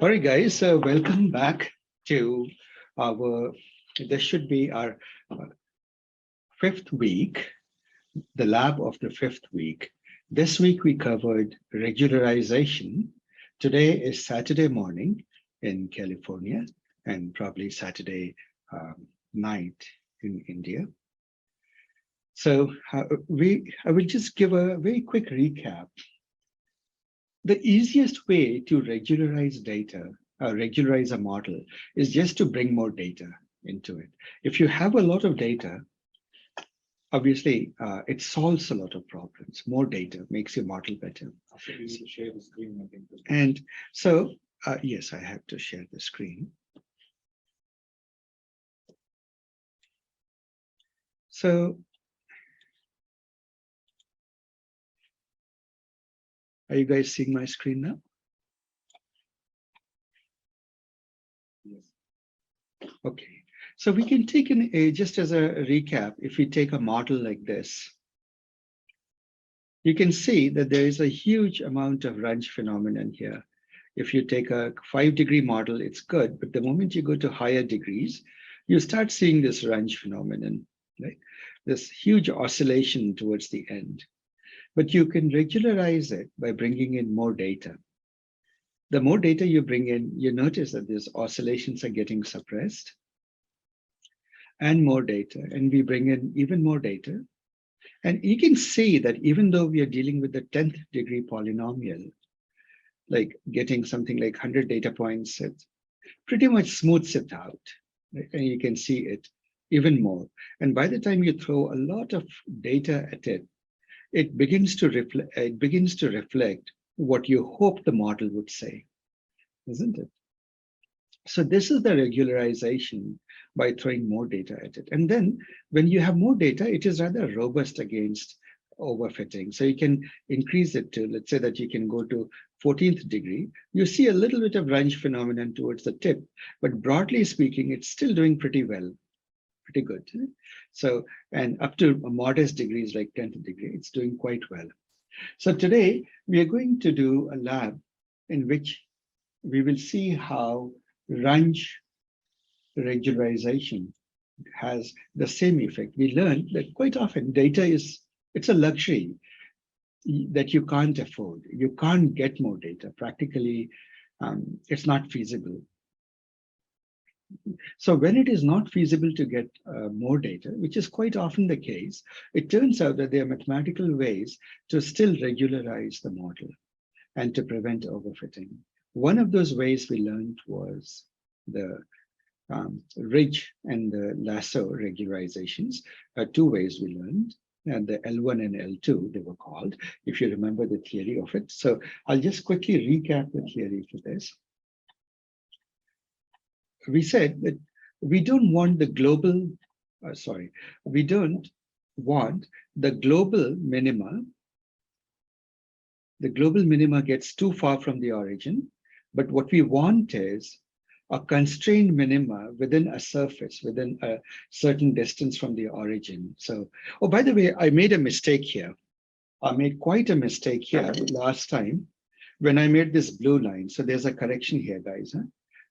All right, guys, so welcome back to our, this should be our uh, fifth week, the lab of the fifth week. This week we covered regularization. Today is Saturday morning in California and probably Saturday night in India. So I will just give a very quick recap. The easiest way to regularize data, regularize a model, is just to bring more data into it. If you have a lot of data, obviously it solves a lot of problems. More data makes your model better. After you share the screen, I think. And so, yes, I have to share the screen. So, are you guys seeing my screen now? Yes. Okay, so we can take just as a recap, if we take a model like this, you can see that there is a huge amount of Runge phenomenon here. If you take a 5-degree model, it's good, but the moment you go to higher degrees, you start seeing this Runge phenomenon, right? This huge oscillation towards the end. But you can regularize it by bringing in more data. The more data you bring in, you notice that these oscillations are getting suppressed, and more data, and we bring in even more data. And you can see that even though we are dealing with the 10th degree polynomial, like getting something like 100 data points, it pretty much smooths it out. Right? And you can see it even more. And by the time you throw a lot of data at it, it begins to reflect what you hope the model would say, isn't it? So this is the regularization by throwing more data at it. And then when you have more data, it is rather robust against overfitting. So you can increase it to, let's say that you can go to 14th degree. You see a little bit of Runge phenomenon towards the tip, but broadly speaking, it's still doing pretty well, pretty good. So, and up to modest degrees like 10th degree, it's doing quite well. So today we are going to do a lab in which we will see how Runge regularization has the same effect. We learned that quite often data it's a luxury that you can't afford. You can't get more data. Practically, it's not feasible. So when it is not feasible to get more data, which is quite often the case, it turns out that there are mathematical ways to still regularize the model and to prevent overfitting. One of those ways we learned was the ridge and the lasso regularizations. Two ways we learned, and the L1 and L2, they were called, if you remember the theory of it. So I'll just quickly recap the theory for this. We said that we don't want the global, we don't want the global minima. The global minima gets too far from the origin, but what we want is a constrained minima within a surface, within a certain distance from the origin. So, oh, by the way, I made a mistake here. I made quite a mistake here last time when I made this blue line. So there's a correction here, guys. Huh?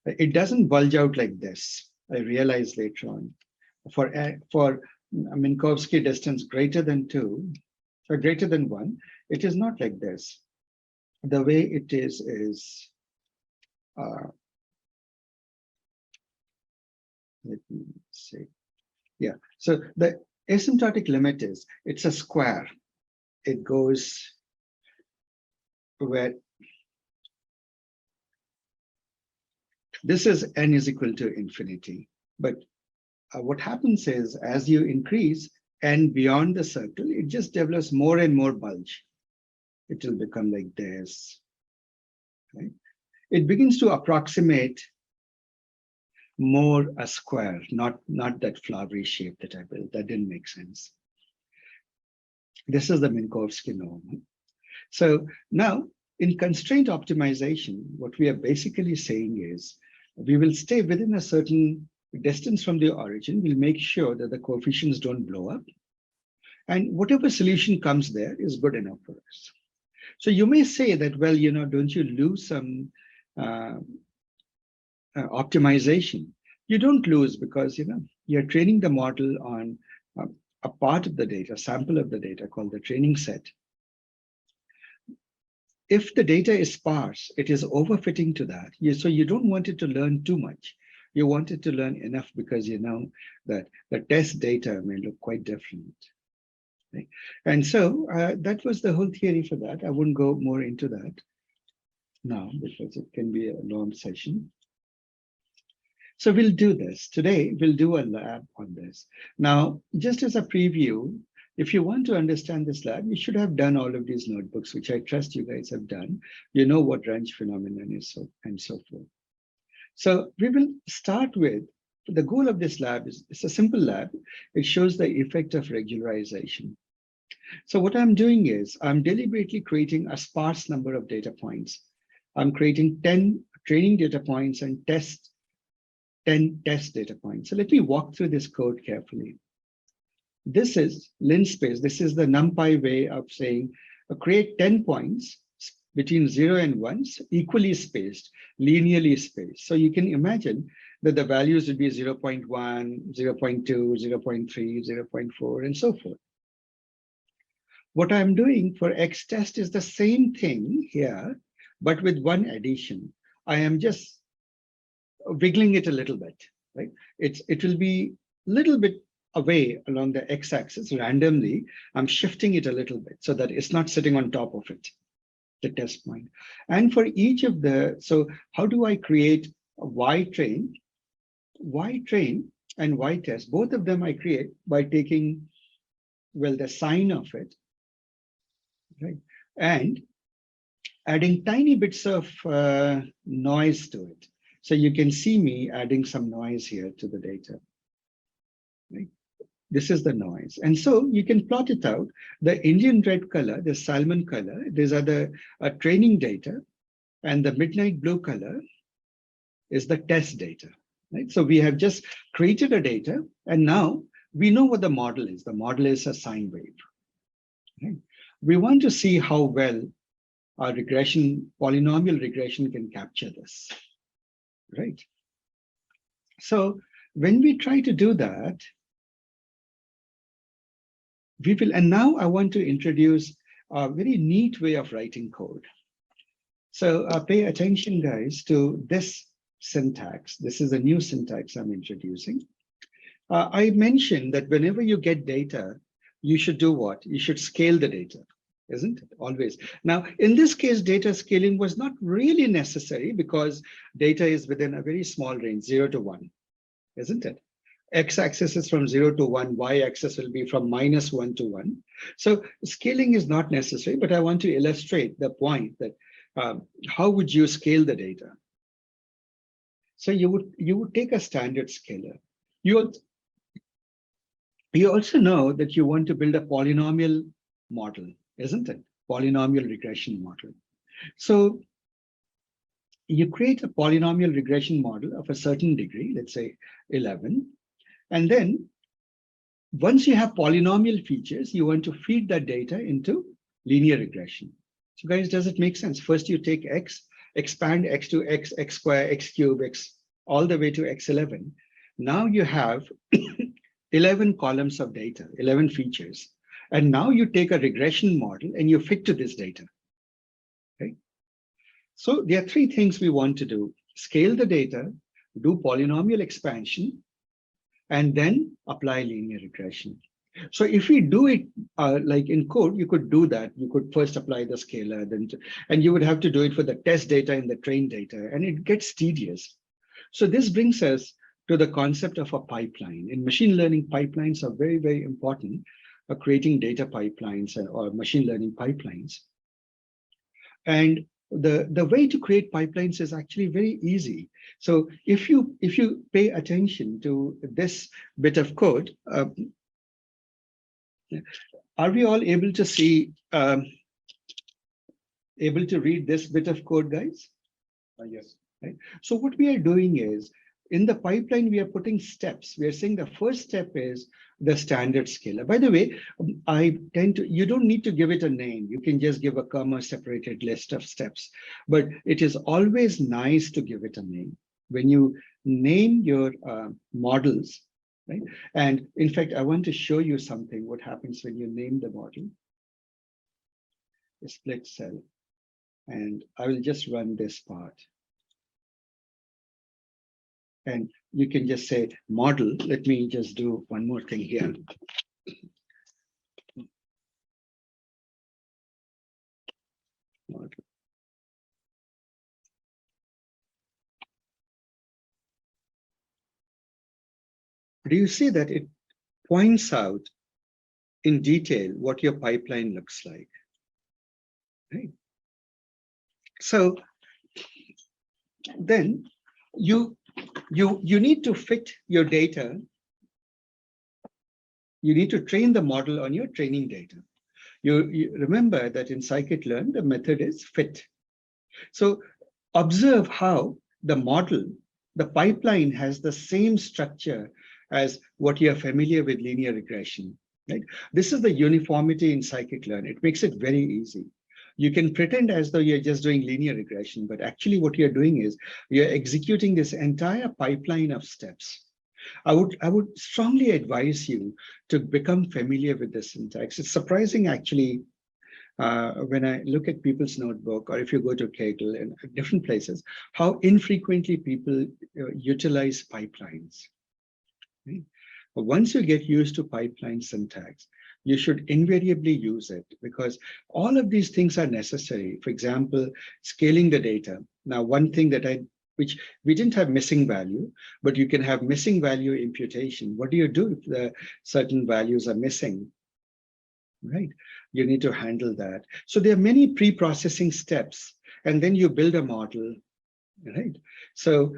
It doesn't bulge out like this. I realized later on. For Minkowski distance greater than 2, or greater than 1, it is not like this. The way it is let me see. Yeah, so the asymptotic limit is, it's a square. It goes where this is n is equal to infinity. But what happens is, as you increase n beyond the circle, it just develops more and more bulge. It will become like this. Right? It begins to approximate more a square, not that flowery shape that I built. That didn't make sense. This is the Minkowski norm. So now in constraint optimization, what we are basically saying is we will stay within a certain distance from the origin. We'll make sure that the coefficients don't blow up. And whatever solution comes there is good enough for us. So you may say that, well, don't you lose some optimization, you don't lose because you're training the model on a part of the data, sample of the data called the training set. If the data is sparse, it is overfitting to that. So you don't want it to learn too much. You want it to learn enough because you know that the test data may look quite different. Right? And so that was the whole theory for that. I wouldn't go more into that now because it can be a long session. So we'll do this. Today, we'll do a lab on this. Now, just as a preview, if you want to understand this lab, you should have done all of these notebooks, which I trust you guys have done. You know what range phenomenon is, and so forth. So we will start with, the goal of this lab is, it's a simple lab. It shows the effect of regularization. So what I'm doing is I'm deliberately creating a sparse number of data points. I'm creating 10 training data points and 10 test data points. So let me walk through this code carefully. This is linspace. This is the NumPy way of saying create 10 points between 0 and 1, equally spaced, linearly spaced. So you can imagine that the values would be 0.1, 0.2, 0.3, 0.4, and so forth. What I'm doing for X test is the same thing here, but with one addition. I am just wiggling it a little bit, right? It will be a little bit away along the x-axis randomly. I'm shifting it a little bit so that it's not sitting on top of it, the test point. And for each of the, so how do I create a Y train and Y test? Both of them I create by taking, well, the sign of it, right? And adding tiny bits of noise to it. So you can see me adding some noise here to the data. Right? This is the noise. And so you can plot it out. The Indian red color, the salmon color, these are the training data. And the midnight blue color is the test data. Right? So we have just created a data. And now we know what the model is. The model is a sine wave. Right? We want to see how well our regression, polynomial regression can capture this. Right. So when we try to do that, we will, and now I want to introduce a very neat way of writing code. So pay attention, guys, to this syntax. This is a new syntax I'm introducing. I mentioned that whenever you get data, you should do what? You should scale the data, isn't it? Always. Now, in this case, data scaling was not really necessary because data is within a very small range, 0 to 1, isn't it? X-axis is from 0 to 1, Y-axis will be from -1 to 1. So scaling is not necessary, but I want to illustrate the point that how would you scale the data? So you would take a standard scaler. You also know that you want to build a polynomial model, isn't it? Polynomial regression model. So you create a polynomial regression model of a certain degree, let's say 11. And then once you have polynomial features, you want to feed that data into linear regression. So guys, does it make sense? First you take X, expand X to X, X square, X cube, X, all the way to X11. Now you have 11 columns of data, 11 features. And now you take a regression model and you fit to this data. Okay. So there are three things we want to do: scale the data, do polynomial expansion, and then apply linear regression. So if we do it like in code, you could do that. You could first apply the scalar, and you would have to do it for the test data and the trained data, and it gets tedious. So this brings us to the concept of a pipeline. In machine learning, pipelines are very, very important for creating data pipelines or machine learning pipelines. And the way to create pipelines is actually very easy. So if you pay attention to this bit of code, are we all able to see, able to read this bit of code, guys? Yes. Right. So what we are doing is, in the pipeline, we are putting steps. We are saying the first step is the standard scalar. By the way, you don't need to give it a name. You can just give a comma separated list of steps, but it is always nice to give it a name. when you name your models, right? And in fact, I want to show you something, what happens when you name the model. A split cell. And I will just run this part. And you can just say model. Let me just do one more thing here. Model. Do you see that it points out in detail what your pipeline looks like? Right. So then you need to fit your data. You need to train the model on your training data. You remember that in scikit-learn, the method is fit. So observe how the model, the pipeline has the same structure as what you're familiar with linear regression, right? This is the uniformity in scikit-learn. It makes it very easy. You can pretend as though you're just doing linear regression, but actually what you're doing is you're executing this entire pipeline of steps. I would strongly advise you to become familiar with the syntax. It's surprising, actually, when I look at people's notebook, or if you go to Kaggle and different places, how infrequently people utilize pipelines. Right? But once you get used to pipeline syntax, you should invariably use it, because all of these things are necessary. For example, scaling the data. Now, one thing that which we didn't have missing value, but you can have missing value imputation. What do you do if the certain values are missing? Right? You need to handle that. So there are many pre-processing steps, and then you build a model, right? So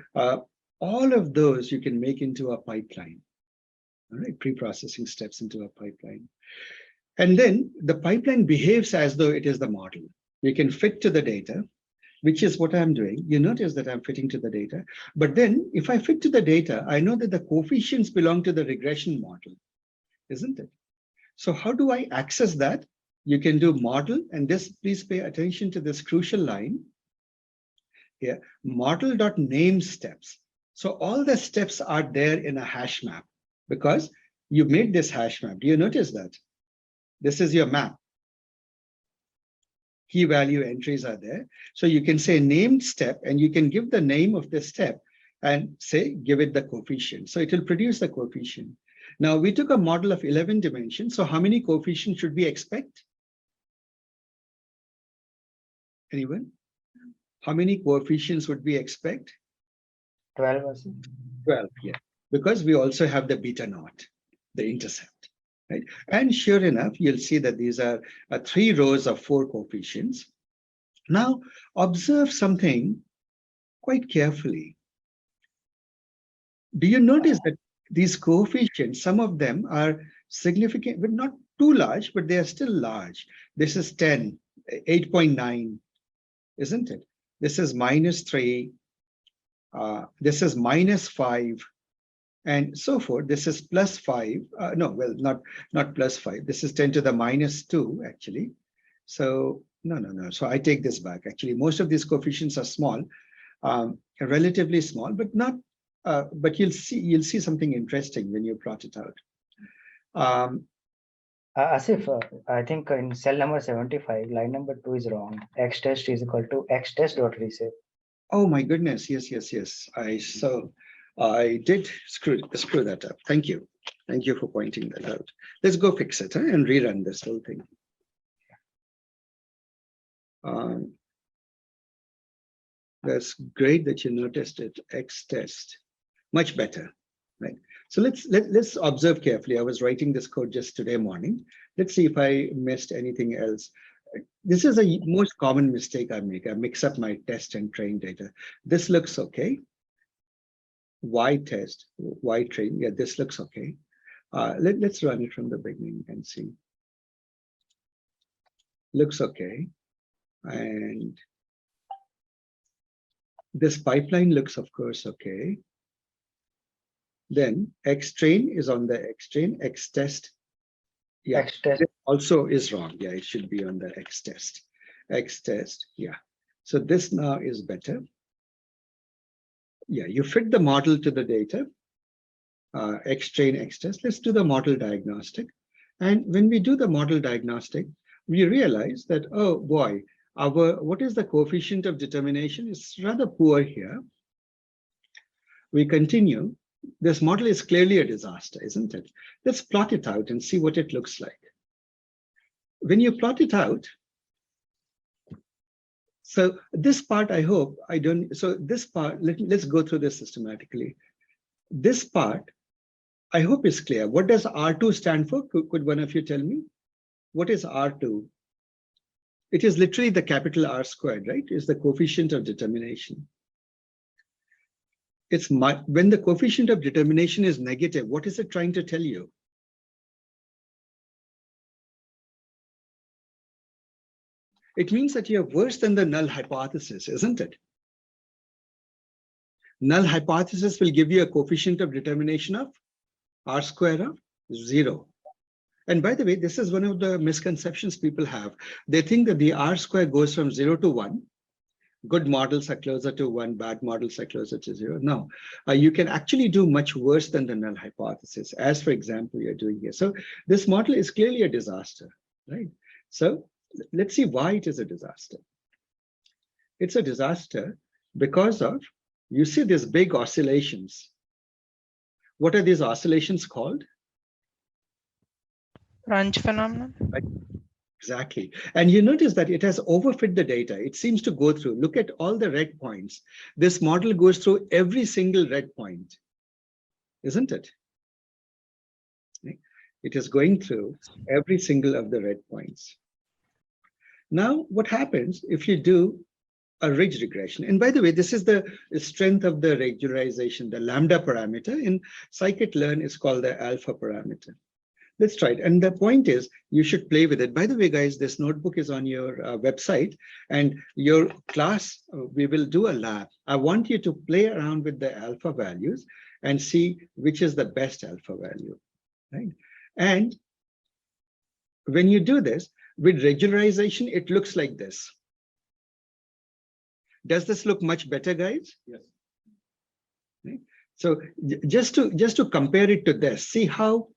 all of those you can make into a pipeline, all right? Pre-processing steps into a pipeline. And then the pipeline behaves as though it is the model. You can fit to the data, which is what I'm doing. You notice that I'm fitting to the data. But then if I fit to the data, I know that the coefficients belong to the regression model, isn't it? So how do I access that? You can do model, and this, please pay attention to this crucial line here, model.name steps. So all the steps are there in a hash map because you made this hash map. Do you notice that? This is your map. Key value entries are there. So you can say named step, and you can give the name of the step and say, give it the coefficient. So it will produce the coefficient. Now we took a model of 11 dimensions. So how many coefficients should we expect? Anyone? How many coefficients would we expect? 12. 12, yeah. Because we also have the beta naught, the intercept, right? And sure enough, you'll see that these are 3 rows of 4 coefficients. Now, observe something quite carefully. Do you notice that these coefficients, some of them are significant, but not too large, but they are still large. This is 10, 8.9, isn't it? This is -3, this is -5, and so forth. This is +5. No, well, not +5. This is 10 to the -2, actually. So no. So I take this back. Actually, most of these coefficients are small, relatively small, but not. But you'll see something interesting when you plot it out. Asif, I think in cell number 75, line number 2 is wrong. X test is equal to X test dot reshape. Oh my goodness! Yes. I did screw that up. Thank you for pointing that out. Let's go fix it and rerun this whole thing. That's great that you noticed it. X test, much better, right? So let's observe carefully. I was writing this code just today morning. Let's see if I missed anything else. This is a most common mistake I make. I mix up my test and train data. This looks okay. Y test, Y train. Yeah, this looks okay. Let's run it from the beginning and see. Looks okay. And this pipeline looks, of course, okay. Then X train is on the X train, X test. Yeah, X test it also is wrong. Yeah, it should be on the X test. X test, yeah. So this now is better. Yeah, you fit the model to the data, X train, X test. Let's do the model diagnostic. And when we do the model diagnostic, we realize that, oh boy, what is the coefficient of determination is rather poor here. We continue. This model is clearly a disaster, isn't it? Let's plot it out and see what it looks like. When you plot it out, so this part, I hope I don't, so this part, let's go through this systematically. This part, I hope is clear. What does R2 stand for? Could one of you tell me? What is R2? It is literally the capital R squared, right? It's the coefficient of determination. It's when the coefficient of determination is negative, what is it trying to tell you? It means that you're worse than the null hypothesis, isn't it? Null hypothesis will give you a coefficient of determination of R square of 0. And by the way, this is one of the misconceptions people have. They think that the R square goes from 0 to 1. Good models are closer to 1, bad models are closer to 0. No, you can actually do much worse than the null hypothesis, as for example, you're doing here. So this model is clearly a disaster, right? So let's see why it is a disaster. It's a disaster because of, you see these big oscillations. What are these oscillations called? Range phenomenon. Right. Exactly. And you notice that it has overfit the data. It seems to go through. Look at all the red points. This model goes through every single red point, isn't it? It is going through every single of the red points. Now, what happens if you do a ridge regression? And by the way, this is the strength of the regularization. The lambda parameter in scikit-learn is called the alpha parameter. Let's try it. And the point is, you should play with it. By the way, guys, this notebook is on your website, and your class, we will do a lab. I want you to play around with the alpha values and see which is the best alpha value, right? And when you do this, with regularization, it looks like this. Does this look much better, guys? Yes. Right? So just to compare it to this, see how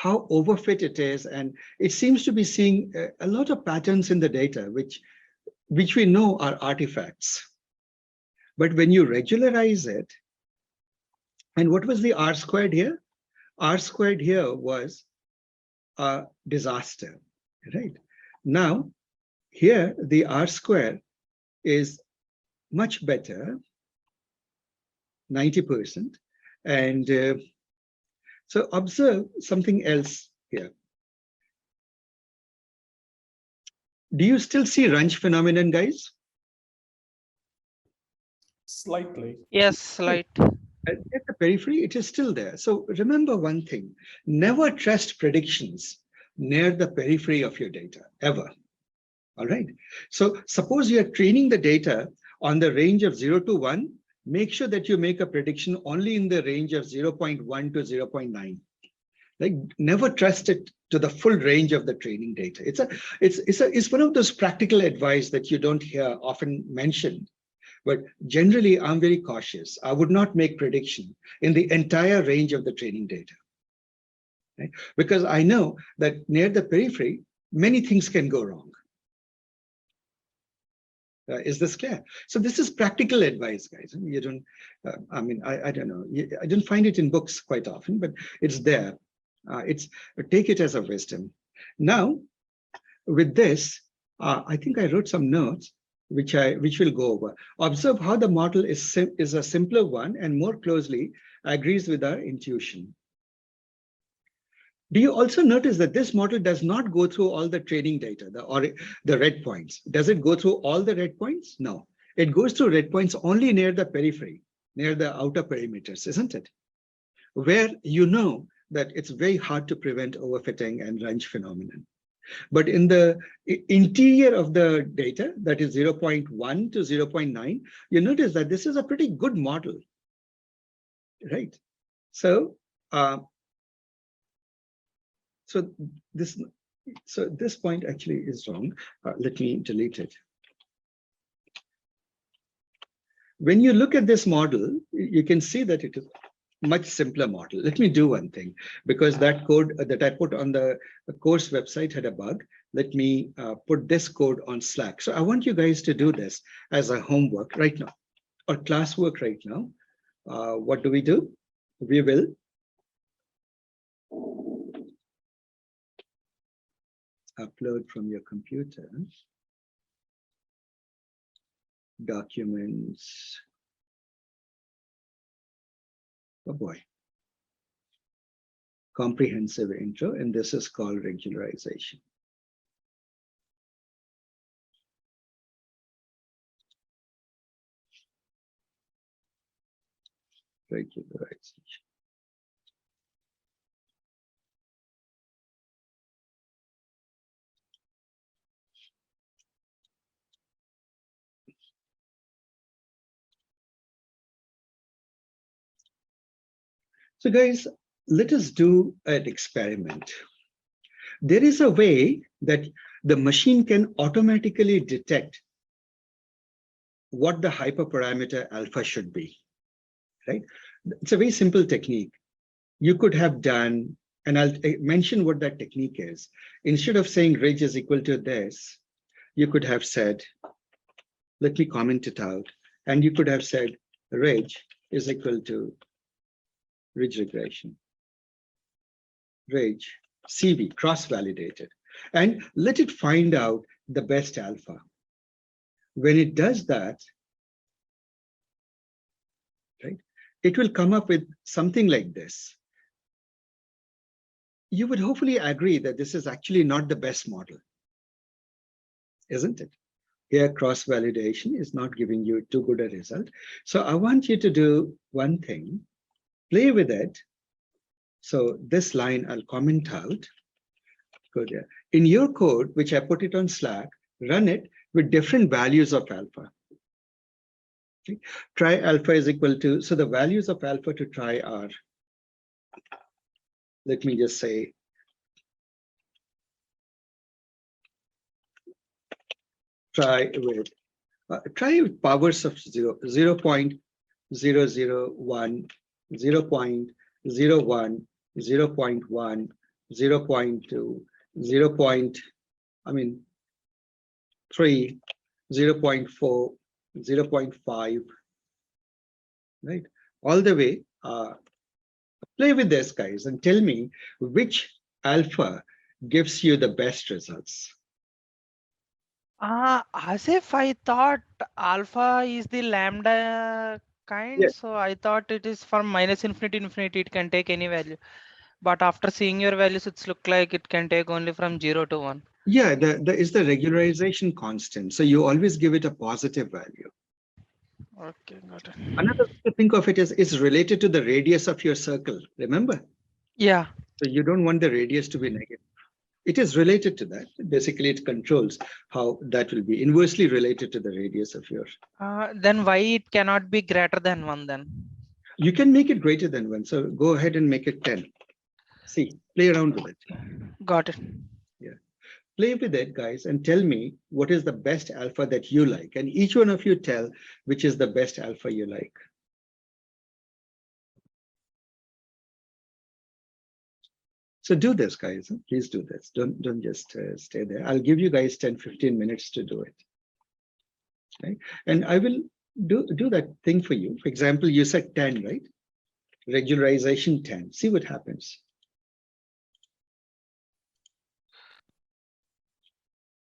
overfit it is, and it seems to be seeing a lot of patterns in the data, which we know are artifacts. But when you regularize it, and what was the R squared here? R squared here was a disaster, right? Now, here the R square is much better, 90%. And so observe something else here. Do you still see Runge phenomenon, guys? Slightly. Yes, slight. At the periphery, it is still there. So remember one thing, never trust predictions near the periphery of your data, ever. All right. So suppose you're training the data on the range of 0 to 1, make sure that you make a prediction only in the range of 0.1 to 0.9. Like, never trust it to the full range of the training data. It's one of those practical advice that you don't hear often mentioned. But generally, I'm very cautious. I would not make prediction in the entire range of the training data, right? Because I know that near the periphery, many things can go wrong. Is this clear? So this is practical advice, guys. You don't, I mean, I don't know. I don't find it in books quite often, but it's there. Take it as a wisdom. Now, with this, I think I wrote some notes which we'll go over. Observe how the model is a simpler one and more closely agrees with our intuition. Do you also notice that this model does not go through all the training data, the red points? Does it go through all the red points? No, it goes through red points only near the periphery, near the outer perimeters, isn't it? Where you know that it's very hard to prevent overfitting and Runge phenomenon. But in the interior of the data, that is 0.1 to 0.9, you notice that this is a pretty good model, right? So, so this point actually is wrong. Let me delete it. When you look at this model, you can see that it is much simpler model. Let me do one thing, because that code that I put on the course website had a bug. Let me put this code on Slack. So I want you guys to do this as a homework right now, or classwork right now. What do? We will upload from your computer documents. Oh boy. Comprehensive intro, and this is called regularization. Regularization. So guys, let us do an experiment. There is a way that the machine can automatically detect what the hyperparameter alpha should be, right? It's a very simple technique. You could have done, and I'll mention what that technique is. Instead of saying reg is equal to this, you could have said, let me comment it out, and you could have said reg is equal to ridge regression. Reg, CV, cross-validated, and let it find out the best alpha. When it does that, right, it will come up with something like this. You would hopefully agree that this is actually not the best model, isn't it? Here, cross-validation is not giving you too good a result. So I want you to do one thing, play with it. So this line I'll comment out. Go there. In your code, which I put it on Slack, run it with different values of alpha. Okay. Try alpha is equal to, so the values of alpha to try are, let me just say, try with powers of 0, 0 0.001, 0 0.01, 0 0.1, 0 0.2, 0 3, 0 0.4, 0 0.5, right? All the way. Play with this, guys, and tell me which alpha gives you the best results. As if I thought alpha is the lambda kind, Yes. so I thought it is from minus infinity to infinity, it can take any value. But after seeing your values, it's look like it can take only from 0 to 1. Yeah, the is the regularization constant. So you always give it a positive value. Okay, got it. Another way to think of it is it's related to the radius of your circle, remember? Yeah. So you don't want the radius to be negative. It is related to that. Basically, it controls how that will be inversely related to the radius of your. Then why it cannot be greater than 1 then? You can make it greater than 1. So go ahead and make it 10. See, play around with it. Got it. Yeah. Play with it, guys, and tell me what is the best alpha that you like. And each one of you tell which is the best alpha you like. So do this, guys. Please do this. Don't just stay there. I'll give you guys 10, 15 minutes to do it. Okay? And I will do that thing for you. For example, you said 10, right? Regularization 10. See what happens.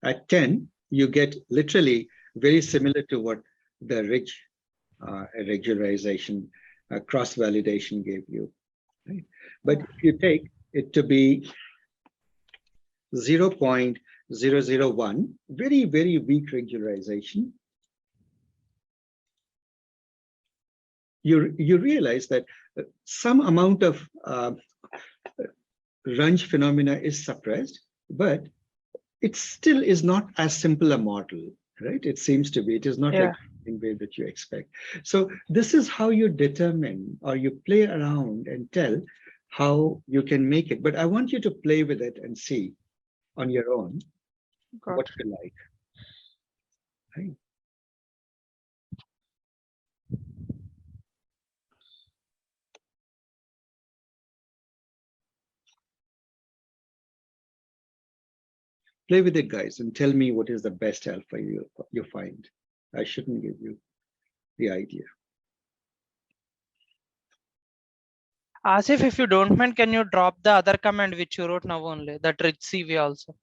At 10, you get literally very similar to what the rich regularization cross-validation gave you. Right? But if you take it to be 0.001, very, very weak regularization, you realize that some amount of runge phenomena is suppressed, but it still is not as simple a model, right? It seems to be. It is not like the way that you expect. So this is how you determine or you play around and tell how you can make it. But I want you to play with it and see on your own what you like. Right? Play with it, guys, and tell me what is the best alpha you find. I shouldn't give you the idea. Asif, if you don't mind, can you drop the other command which you wrote now only, that rich CV also?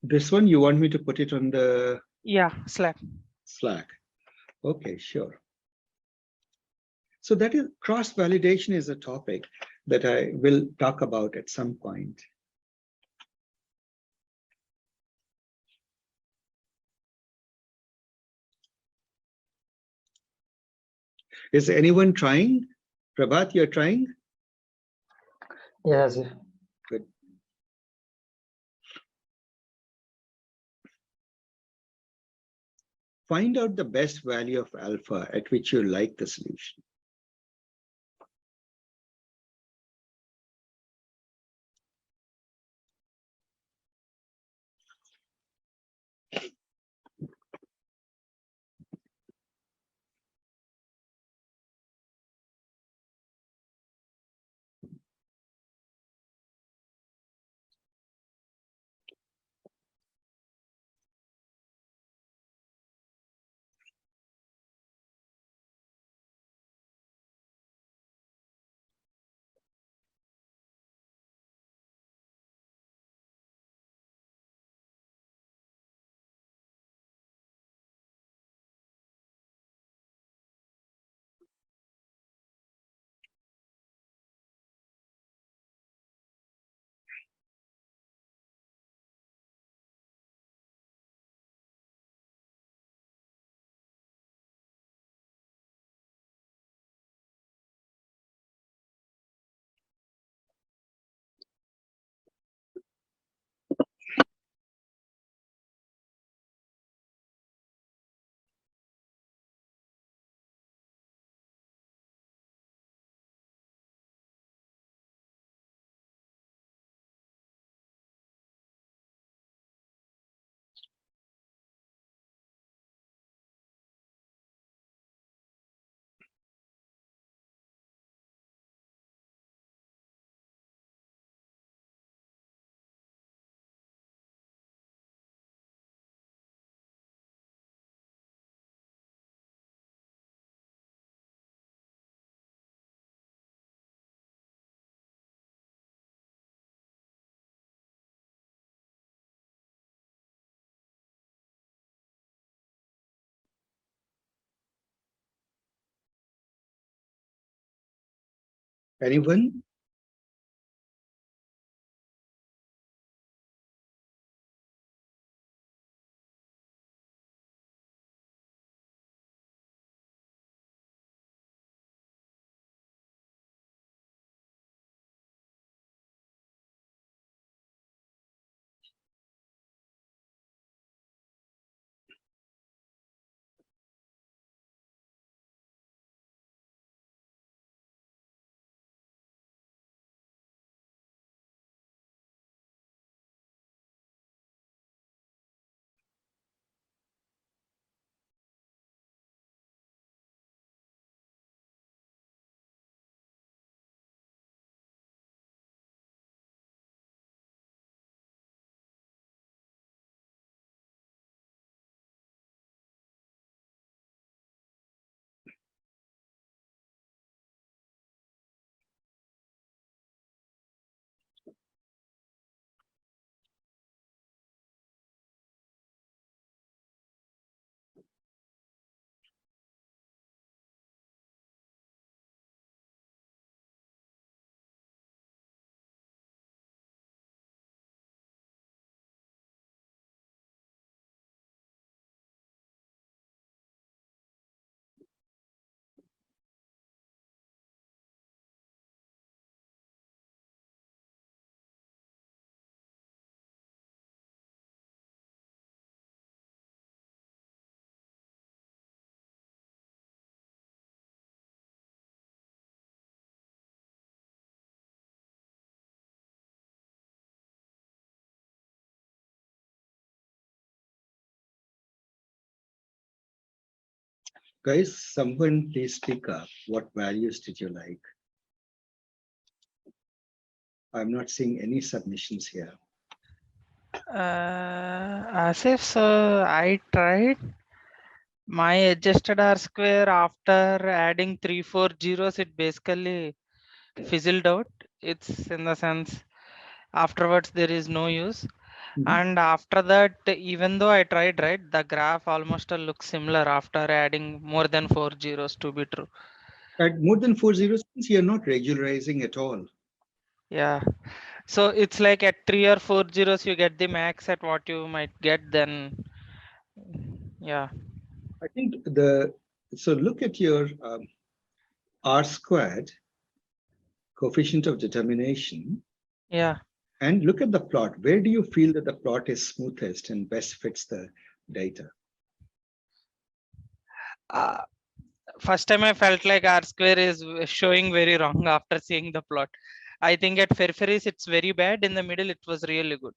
This one, you want me to put it on the Yeah, Slack. Slack? Okay, sure. So that is cross-validation is a topic that I will talk about at some point. Is anyone trying? Prabhat, you're trying? Yes. Good. Find out the best value of alpha at which you like the solution. Anyone? Guys, someone please speak up. What values did you like? I'm not seeing any submissions here. Asif, so I tried my adjusted R square after adding 3-4 zeros. It basically fizzled out. It's in the sense afterwards there is no use. And after that, even though I tried, right, the graph almost looks similar after adding more than 4 zeros to be true. At more than 4 zeros, means you're not regularizing at all. Yeah. So it's like at 3 or 4 zeros, you get the max at what you might get then. Yeah. I think so look at your R squared coefficient of determination Yeah. and look at the plot. Where do you feel that the plot is smoothest and best fits the data? First time I felt like R square is showing very wrong after seeing the plot. I think at Fairfax it's very bad. In the middle, it was really good.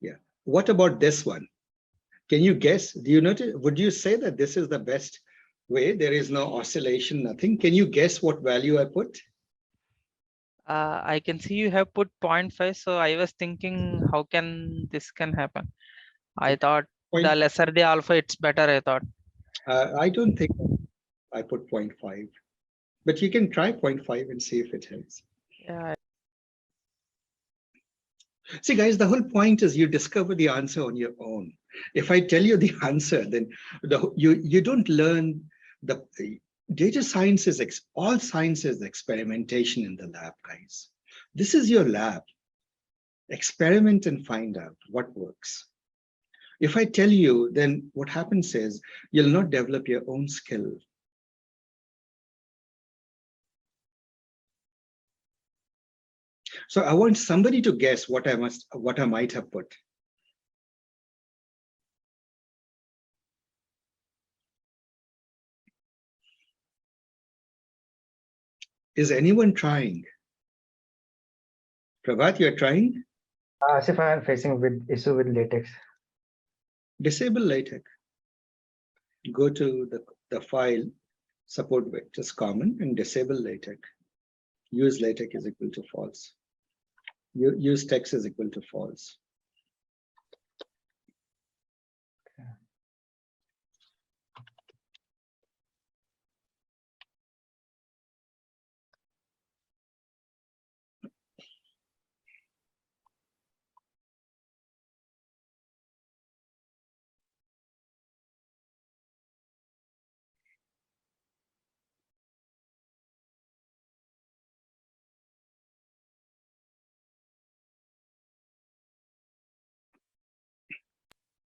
Yeah. What about this one? Can you guess? Do you notice? Would you say that this is the best way? There is no oscillation, nothing. Can you guess what value I put? I can see you have put 0.5. So I was thinking, how can this can happen? I thought the lesser the alpha, it's better, I thought. I don't think I put 0.5, but you can try 0.5 and see if it helps. Yeah. See, guys, the whole point is you discover the answer on your own. If I tell you the answer, then you don't learn the data science is all science is experimentation in the lab, guys. This is your lab. Experiment and find out what works. If I tell you, then what happens is you'll not develop your own skill. So I want somebody to guess what I might have put. Is anyone trying? Prabhat, you're trying? As if I am facing with issue with latex. Disable LaTeX. Go to the file support vectors common and disable LaTeX. Use LaTeX is equal to false. Use text is equal to false.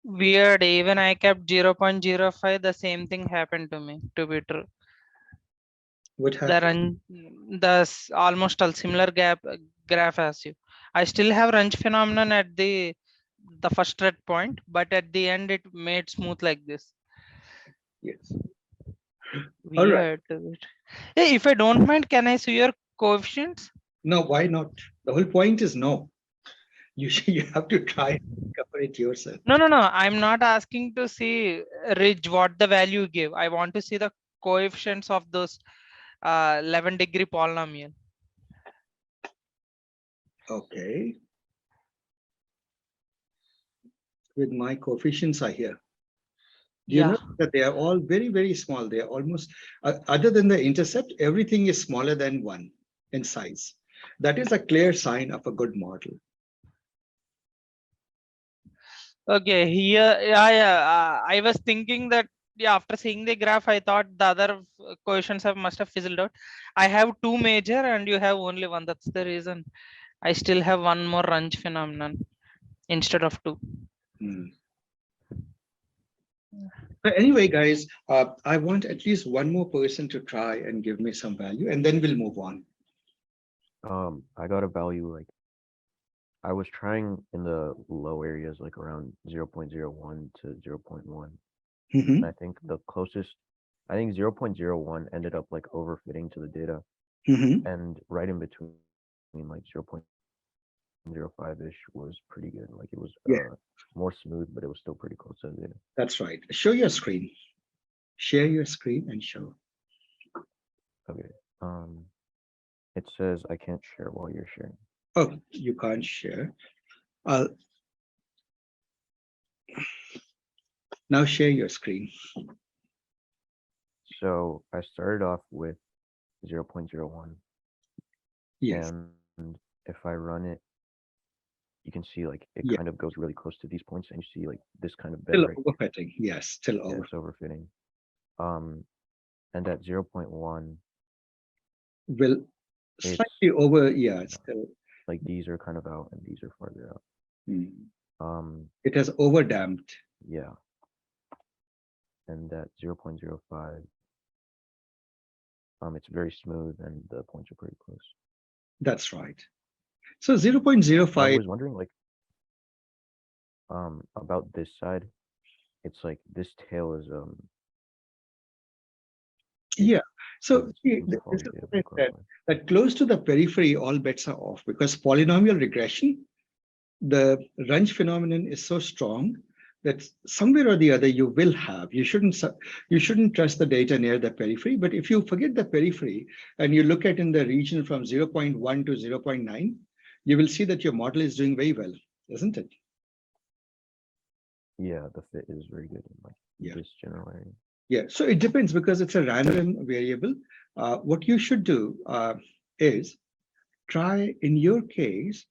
Weird. Even I kept 0.05. The same thing happened to me, to be true. What happened? Almost a similar graph as you. I still have range phenomenon at the first red point, but at the end it made smooth like this. Yes. Weird. Hey, if I don't mind, can I see your coefficients? No, why not? The whole point is no. You have to try and discover it yourself. No. I'm not asking to see Ridge what the value you give. I want to see the coefficients of those 11-degree polynomial. Okay. With my coefficients are here. Do you know that they are all very, very small? They are almost, other than the intercept, everything is smaller than 1 in size. That is a clear sign of a good model. Okay, here, yeah. I was thinking that, yeah, after seeing the graph, I thought the other coefficients must have fizzled out. I have 2 major and you have only 1. That's the reason. I still have 1 more range phenomenon instead of 2. But anyway, guys, I want at least one more person to try and give me some value, and then we'll move on. I got a value like I was trying in the low areas like around 0.01 to 0.1. And I think the closest, I think 0.01 ended up like overfitting to the data. And right in between like 0.05-ish was pretty good. Like it was more smooth, but it was still pretty close to the data. That's right. Show your screen. Share your screen and show. Okay. It says I can't share while you're sharing. Oh, you can't share. I'll now share your screen. So I started off with 0.01, Yes, and if I run it, you can see like it yeah, kind of goes really close to these points, and you see like this kind of bend still right here. overfitting. Yes, still Yeah, over. it's overfitting. And at 0.1, Will it's slightly over. Yeah, it's still. like these are kind of out and these are farther out. Hmm. Um, It has over damped. yeah, and at 0.05, it's very smooth and the points are pretty close. That's right. So 0.05. I was wondering like about this side. It's like this tail is Yeah. So it's see, what's it this called? is Yeah, what I close said, by. that close to the periphery, all bets are off because polynomial regression, the Runge phenomenon is so strong that somewhere or the other you will have. You shouldn't trust the data near the periphery. But if you forget the periphery and you look at in the region from 0.1 to 0.9, you will see that your model is doing very well, isn't it? Yeah, the fit is very good in like this general area. Yeah, so it depends because it's a random variable. What you should do is try, in your case,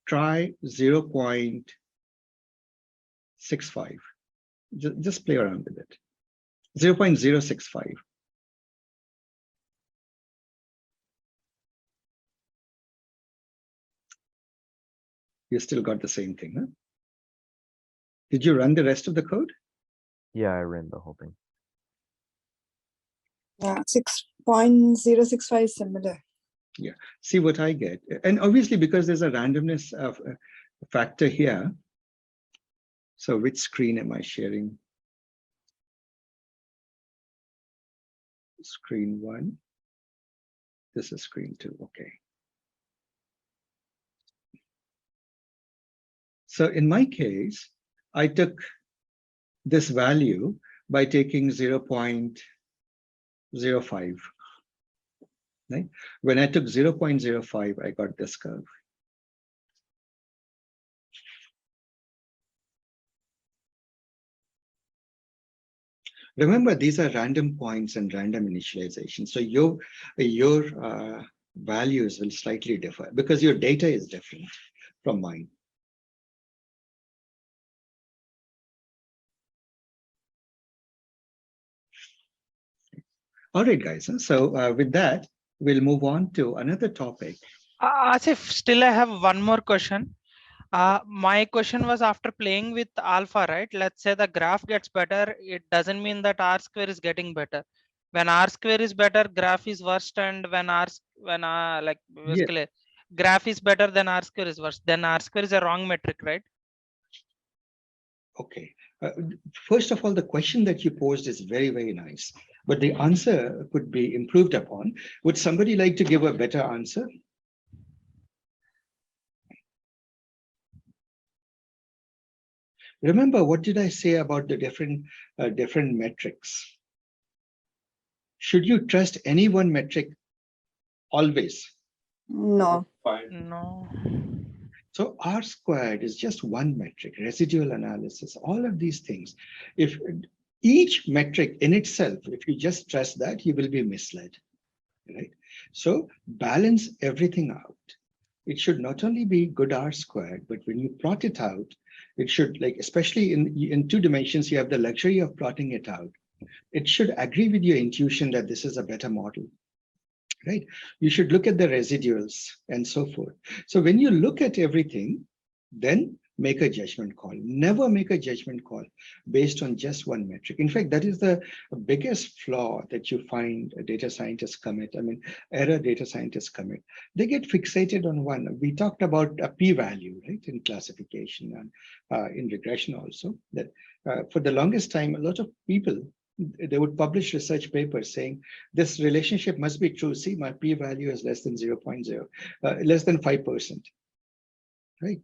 try 0.65. Just play around with it. 0.065. You still got the same thing, huh? Did you run the rest of the code? Yeah, I ran the whole thing. Yeah, 6.065 is similar. Yeah, see what I get. And obviously, because there's a randomness of factor here. So which screen am I sharing? Screen 1. This is screen 2. Okay. So in my case, I took this value by taking 0.05. Right? When I took 0.05, I got this curve. Remember, these are random points and random initialization. So your values will slightly differ because your data is different from mine. All right, guys. So with that, we'll move on to another topic. Asif, still I have one more question. My question was after playing with alpha, right? Let's say the graph gets better. It doesn't mean that R square is getting better. When R square is better, graph is worst, and when like basically graph is better, then R square is worse. Then R square is a wrong metric, right? Okay. First of all, the question that you posed is very, very nice, but the answer could be improved upon. Would somebody like to give a better answer? Remember, what did I say about the different metrics? Should you trust any one metric always? No. No. So R squared is just one metric, residual analysis, all of these things. If each metric in itself, if you just trust that, you will be misled, right? So balance everything out. It should not only be good R squared, but when you plot it out, it should, like, especially in 2 dimensions, you have the luxury of plotting it out. It should agree with your intuition that this is a better model, right? You should look at the residuals and so forth. So when you look at everything, then make a judgment call. Never make a judgment call based on just one metric. In fact, that is the biggest flaw that you find data scientists commit. I mean, error data scientists commit. They get fixated on one. We talked about a p-value, right, in classification and in regression also, that for the longest time, a lot of people, they would publish research papers saying this relationship must be true. See, my p-value is less than 0.0, less than 5%, right?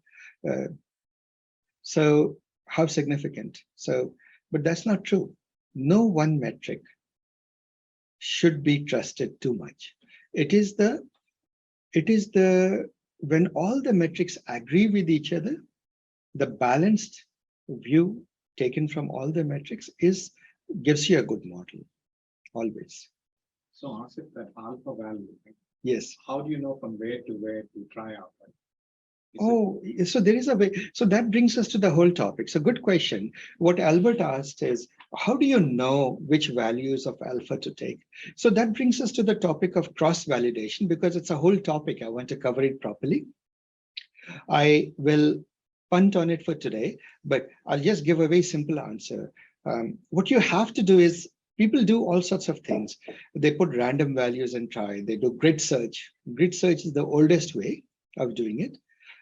So how significant? So, but that's not true. No one metric should be trusted too much. It is the when all the metrics agree with each other, the balanced view taken from all the metrics gives you a good model, always. So Asif, that alpha value, right? Yes. How do you know from where to try out? Right? So there is a way. So that brings us to the whole topic. So good question. What Albert asked is, how do you know which values of alpha to take? So that brings us to the topic of cross-validation, because it's a whole topic. I want to cover it properly. I will punt on it for today, but I'll just give a very simple answer. What you have to do is, people do all sorts of things. They put random values and try. They do grid search. Grid search is the oldest way of doing it.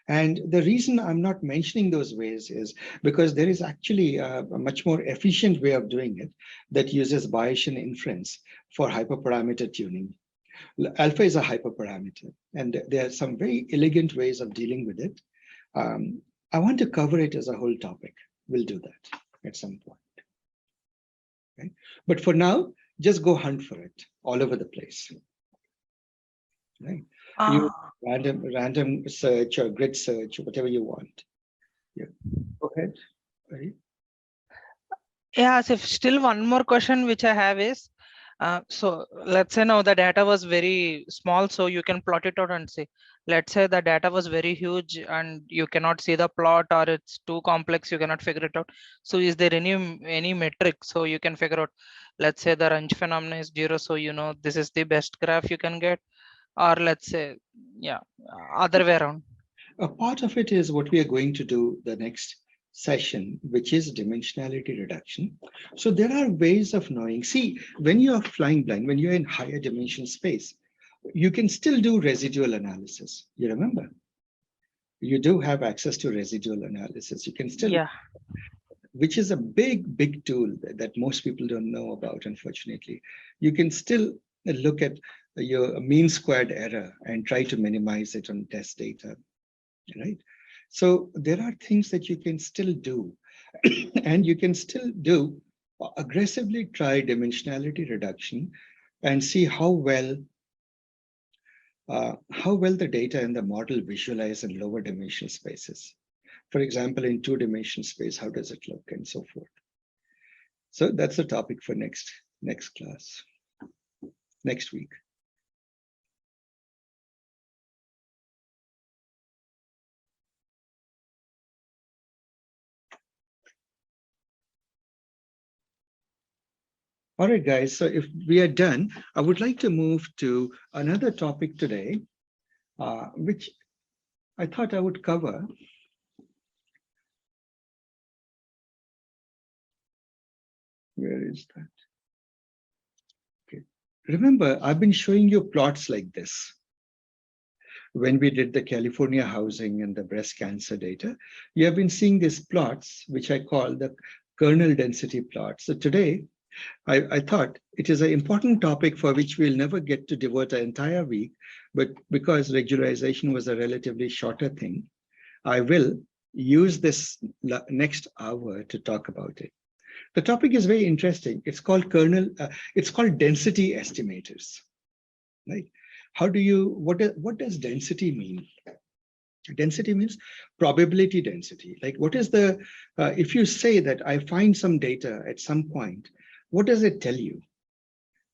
And the reason I'm not mentioning those ways is because there is actually a much more efficient way of doing it that uses Bayesian inference for hyperparameter tuning. Alpha is a hyperparameter, and there are some very elegant ways of dealing with it. I want to cover it as a whole topic. We'll do that at some point. Okay? But for now, just go hunt for it all over the place. Right? You random search or grid search or whatever you want. Yeah. Go ahead. Right. Yeah, so still one more question which I have is, so let's say now the data was very small, so you can plot it out and see. Let's say the data was very huge and you cannot see the plot, or it's too complex, you cannot figure it out. So is there any metric so you can figure out, let's say the range phenomena is 0, so you know this is the best graph you can get, or let's say, yeah, other way around. A part of it is what we are going to do the next session, which is dimensionality reduction. So there are ways of knowing. See, when you are flying blind, when you're in higher dimension space, you can still do residual analysis. You remember? You do have access to residual analysis. You can still, yeah, which is a big tool that most people don't know about, unfortunately. You can still look at your mean squared error and try to minimize it on test data, right? So there are things that you can still do, and you can still do aggressively try dimensionality reduction and see how well the data in the model visualize in lower dimensional spaces. For example, in 2-dimensional space, how does it look, and so forth. So that's the topic for next class, next week. All right, guys, so if we are done, I would like to move to another topic today, which I thought I would cover. Where is that? Okay. Remember, I've been showing you plots like this. When we did the California housing and the breast cancer data, you have been seeing these plots, which I call the kernel density plots. So today, I thought it is an important topic for which we'll never get to devote an entire week, but because regularization was a relatively shorter thing, I will use this next hour to talk about it. The topic is very interesting. It's called it's called density estimators, right? What does density mean? Density means probability density. Like what is the, if you say that I find some data at some point, what does it tell you?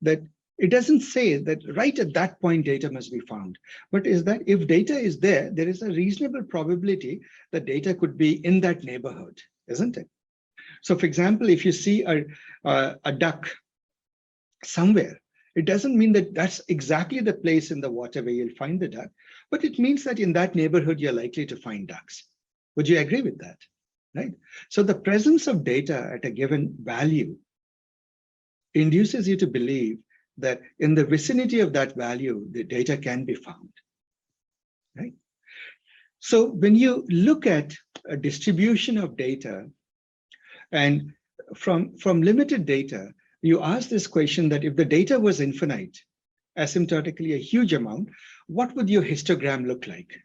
That it doesn't say that right at that point data must be found, but is that if data is there, there is a reasonable probability that data could be in that neighborhood, isn't it? So for example, if you see a duck somewhere, it doesn't mean that that's exactly the place in the water where you'll find the duck, but it means that in that neighborhood, you're likely to find ducks. Would you agree with that? Right? So the presence of data at a given value induces you to believe that in the vicinity of that value, the data can be found, right? So when you look at a distribution of data, and from limited data, you ask this question that if the data was infinite, asymptotically a huge amount, what would your histogram look like?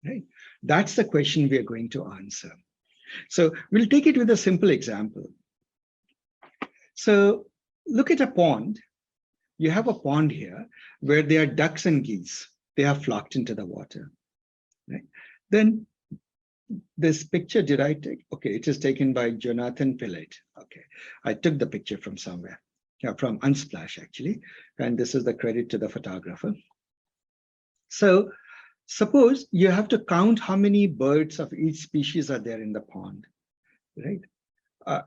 Right? That's the question we are going to answer. So we'll take it with a simple example. So look at a pond. you have a pond here where there are ducks and geese. They have flocked into the water. Right? Then this picture, did I take? Okay, it is taken by Jonathan Pillett. Okay, I took the picture from somewhere, from Unsplash actually, and this is the credit to the photographer. So suppose you have to count how many birds of each species are there in the pond, right?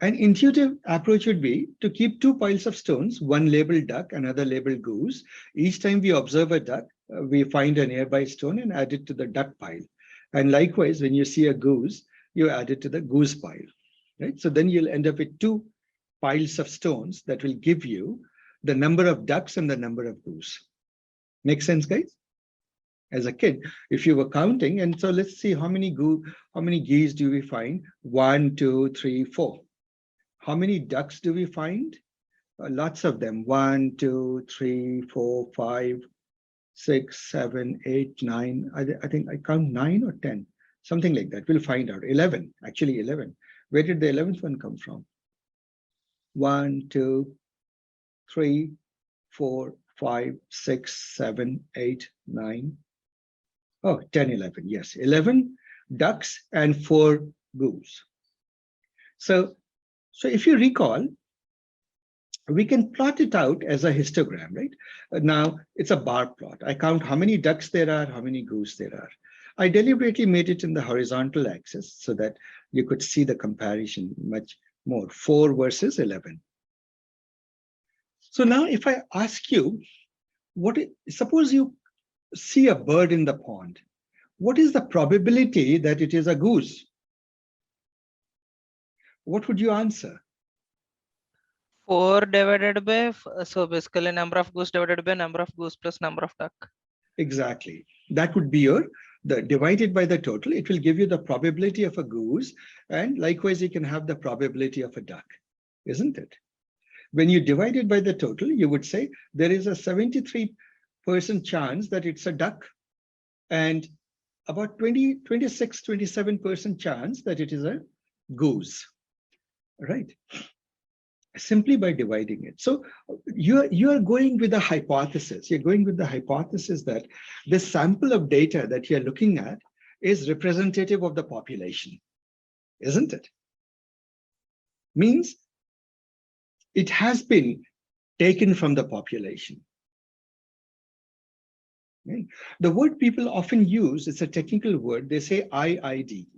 An intuitive approach would be to keep two piles of stones, one labeled duck, another labeled goose. Each time we observe a duck, we find a nearby stone and add it to the duck pile. And likewise, when you see a goose, you add it to the goose pile, right? So then you'll end up with two piles of stones that will give you the number of ducks and the number of goose. Make sense, guys? As a kid, if you were counting, and so let's see how many geese do we find? 1, 2, 3, 4. How many ducks do we find? Lots of them. 1, 2, 3, 4, 5, 6, 7, 8, 9. I think I count 9 or 10, something like that. We'll find out. 11, actually 11. Where did the 11th one come from? 1, 2, 3, 4, 5, 6, 7, 8, 9. Oh, 10, 11. Yes, 11 ducks and 4 goose. So if you recall, we can plot it out as a histogram, right? Now it's a bar plot. I count how many ducks there are, how many goose there are. I deliberately made it in the horizontal axis so that you could see the comparison much more. 4 versus 11. So now if I ask you, suppose you see a bird in the pond, what is the probability that it is a goose? What would you answer? 4 divided by, so basically number of goose divided by number of goose plus number of duck. Exactly. That would be divided by the total. It will give you the probability of a goose. And likewise, you can have the probability of a duck, isn't it? When you divide it by the total, you would say there is a 73% chance that it's a duck and about 27% chance that it is a goose, right? Simply by dividing it. So you are going with a hypothesis. You're going with the hypothesis that this sample of data that you're looking at is representative of the population, isn't it? Means it has been taken from the population. Okay? The word people often use, it's a technical word, they say IID,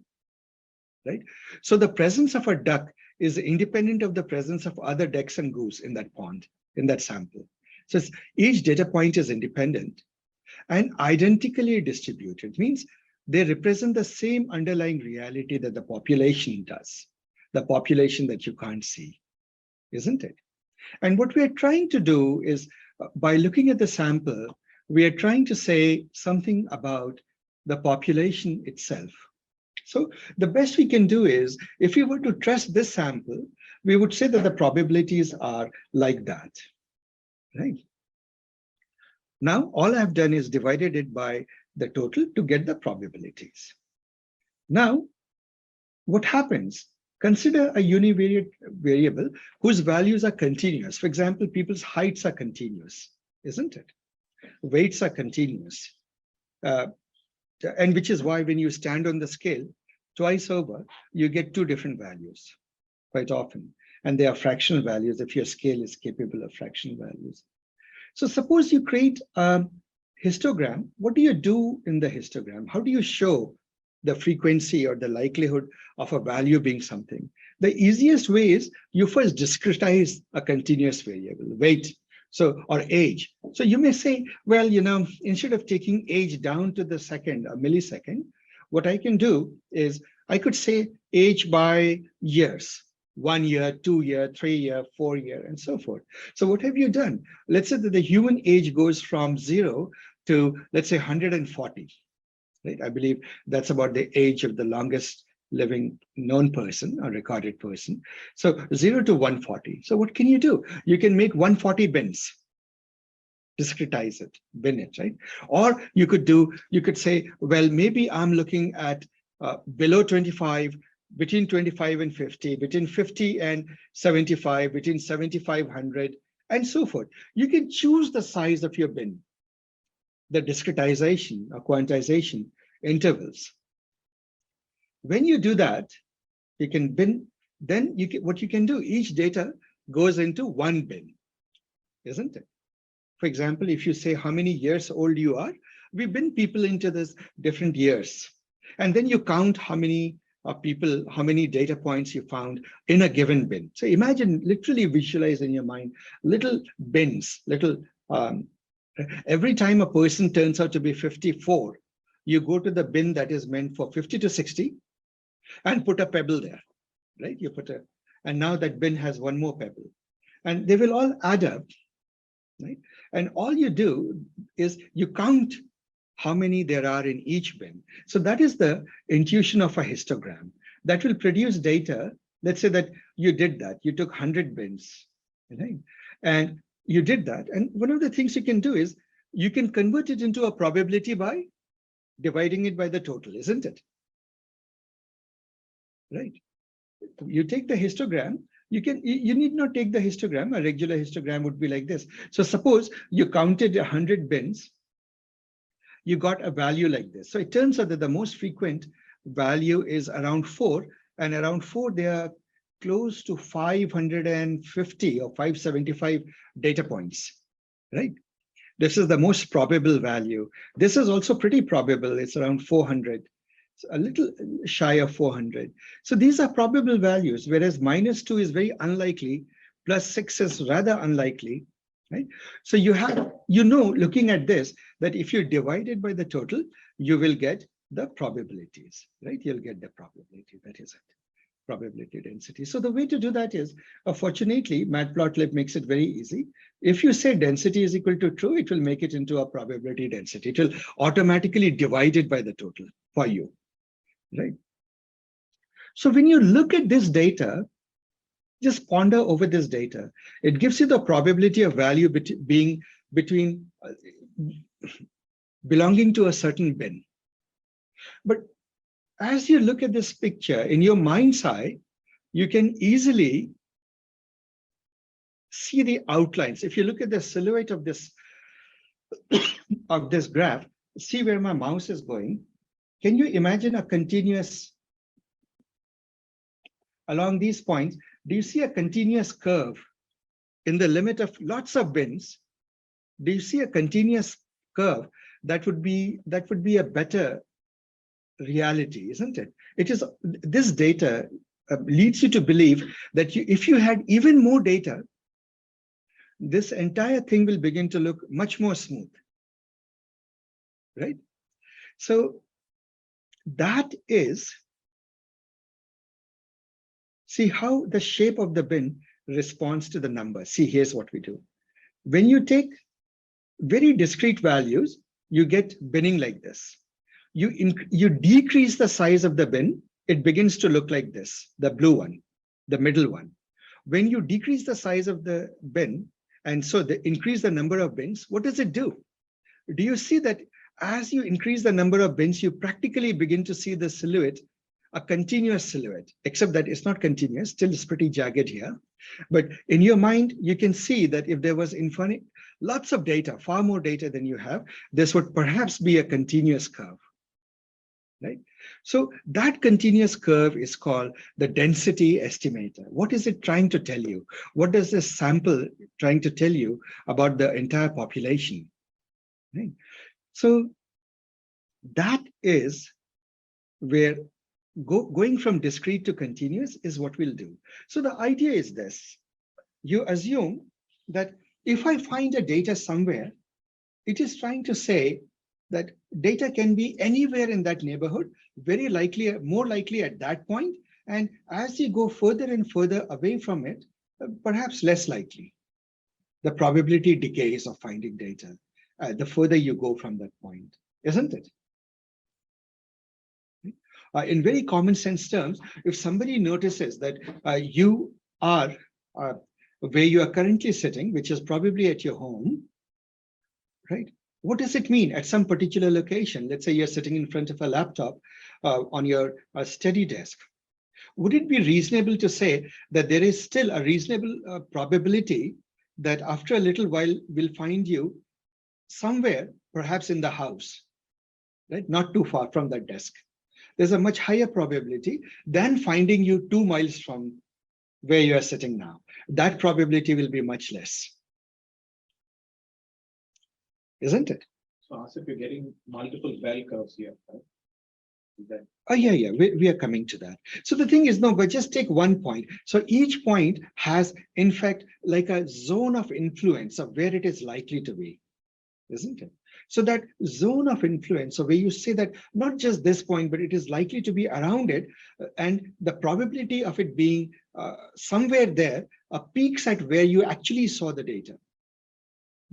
right? So the presence of a duck is independent of the presence of other ducks and goose in that pond, in that sample. So each data point is independent and identically distributed. It means they represent the same underlying reality that the population does, the population that you can't see, isn't it? And what we are trying to do is, by looking at the sample, we are trying to say something about the population itself. So the best we can do is, if we were to trust this sample, we would say that the probabilities are like that, right? Now, all I've done is divided it by the total to get the probabilities. Now, what happens? Consider a univariate variable whose values are continuous. For example, people's heights are continuous, isn't it? Weights are continuous. And which is why when you stand on the scale twice over, you get 2 different values quite often. And they are fractional values if your scale is capable of fractional values. So suppose you create a histogram. What do you do in the histogram? How do you show the frequency or the likelihood of a value being something? The easiest way is you first discretize a continuous variable, weight, or age. So you may say, well, instead of taking age down to the second, a millisecond, what I can do is I could say age by years, 1 year, 2 year, 3 year, 4 year, and so forth. So what have you done? Let's say that the human age goes from 0 to, let's say, 140, right? I believe that's about the age of the longest living known person or recorded person. So 0 to 140. So what can you do? You can make 140 bins, discretize it, bin it, right? Or you could say, well, maybe I'm looking at below 25, between 25 and 50, between 50 and 75, between 75, 100, and so forth. You can choose the size of your bin, the discretization or quantization intervals. When you do that, you can bin, then you can, what you can do, each data goes into one bin, isn't it? For example, if you say how many years old you are, we bin people into this different years. And then you count how many people, how many data points you found in a given bin. So imagine, literally visualize in your mind, little bins, every time a person turns out to be 54, you go to the bin that is meant for 50 to 60 and put a pebble there, right? You put a, and now that bin has one more pebble, and they will all add up, right? And all you do is you count how many there are in each bin. So that is the intuition of a histogram that will produce data. Let's say that you did that, you took 100 bins, right? And you did that. And one of the things you can do is you can convert it into a probability by dividing it by the total, isn't it? Right? You take the histogram, you need not take the histogram. A regular histogram would be like this. So suppose you counted 100 bins, you got a value like this. So it turns out that the most frequent value is around 4, and around 4 they are close to 550 or 575 data points, right? This is the most probable value. This is also pretty probable. It's around 400. A little shy of 400. So these are probable values, whereas -2 is very unlikely, +6 is rather unlikely, right? So you have, looking at this, that if you divide it by the total, you will get the probabilities, right? You'll get the probability, that is it, probability density. So the way to do that is, fortunately, matplotlib makes it very easy. If you say density is equal to true, it will make it into a probability density. It will automatically divide it by the total for you. Right. So when you look at this data, just ponder over this data. It gives you the probability of value being between belonging to a certain bin. But as you look at this picture in your mind's eye, you can easily see the outlines. If you look at the silhouette of this graph, see where my mouse is going. Can you imagine a continuous, along these points, do you see a continuous curve in the limit of lots of bins? Do you see a continuous curve? That would be a better reality, isn't it? It is, this data leads you to believe that if you had even more data, this entire thing will begin to look much more smooth, right? So that is, see how the shape of the bin responds to the number. See, here's what we do. When you take very discrete values, you get binning like this. You decrease the size of the bin, it begins to look like this, the blue one, the middle one. When you decrease the size of the bin, and so increase the number of bins, what does it do? Do you see that as you increase the number of bins, you practically begin to see the silhouette, a continuous silhouette, except that it's not continuous, still it's pretty jagged here. But in your mind, you can see that if there was infinite, lots of data, far more data than you have, this would perhaps be a continuous curve, right? So that continuous curve is called the density estimator. What is it trying to tell you? What does this sample trying to tell you about the entire population? Right? So that is where going from discrete to continuous is what we'll do. So the idea is this. You assume that if I find a data somewhere, it is trying to say that data can be anywhere in that neighborhood, very likely, more likely at that point. And as you go further and further away from it, perhaps less likely. The probability decays of finding data the further you go from that point, isn't it? In very common sense terms, if somebody notices that you are where you are currently sitting, which is probably at your home, right? What does it mean at some particular location? Let's say you're sitting in front of a laptop on your study desk. Would it be reasonable to say that there is still a reasonable probability that after a little while we'll find you somewhere, perhaps in the house, right? Not too far from that desk. There's a much higher probability than finding you 2 miles from where you are sitting now. That probability will be much less. Isn't it? So as if you're getting multiple bell curves here, right? Then Oh, yeah, we are coming to that. So the thing is, no, but just take one point. So each point has, in fact, like a zone of influence of where it is likely to be, isn't it? So that zone of influence, so where you say that not just this point, but it is likely to be around it, and the probability of it being somewhere there peaks at where you actually saw the data,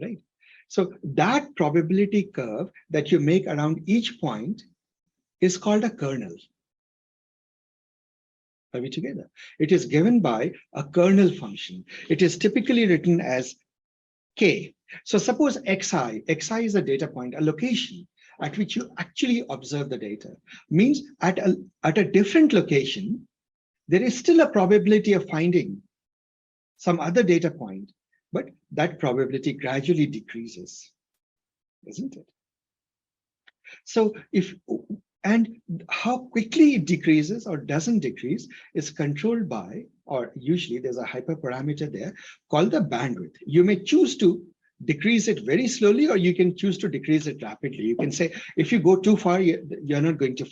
right? So that probability curve that you make around each point is called a kernel. Are we together? It is given by a kernel function. It is typically written as K. So suppose xi is a data point, a location at which you actually observe the data. Means at a different location, there is still a probability of finding some other data point, but that probability gradually decreases, isn't it? So and how quickly it decreases or doesn't decrease is controlled by, or usually there's a hyperparameter there called the bandwidth. You may choose to decrease it very slowly, or you can choose to decrease it rapidly. You can say, if you go too far, you're not likely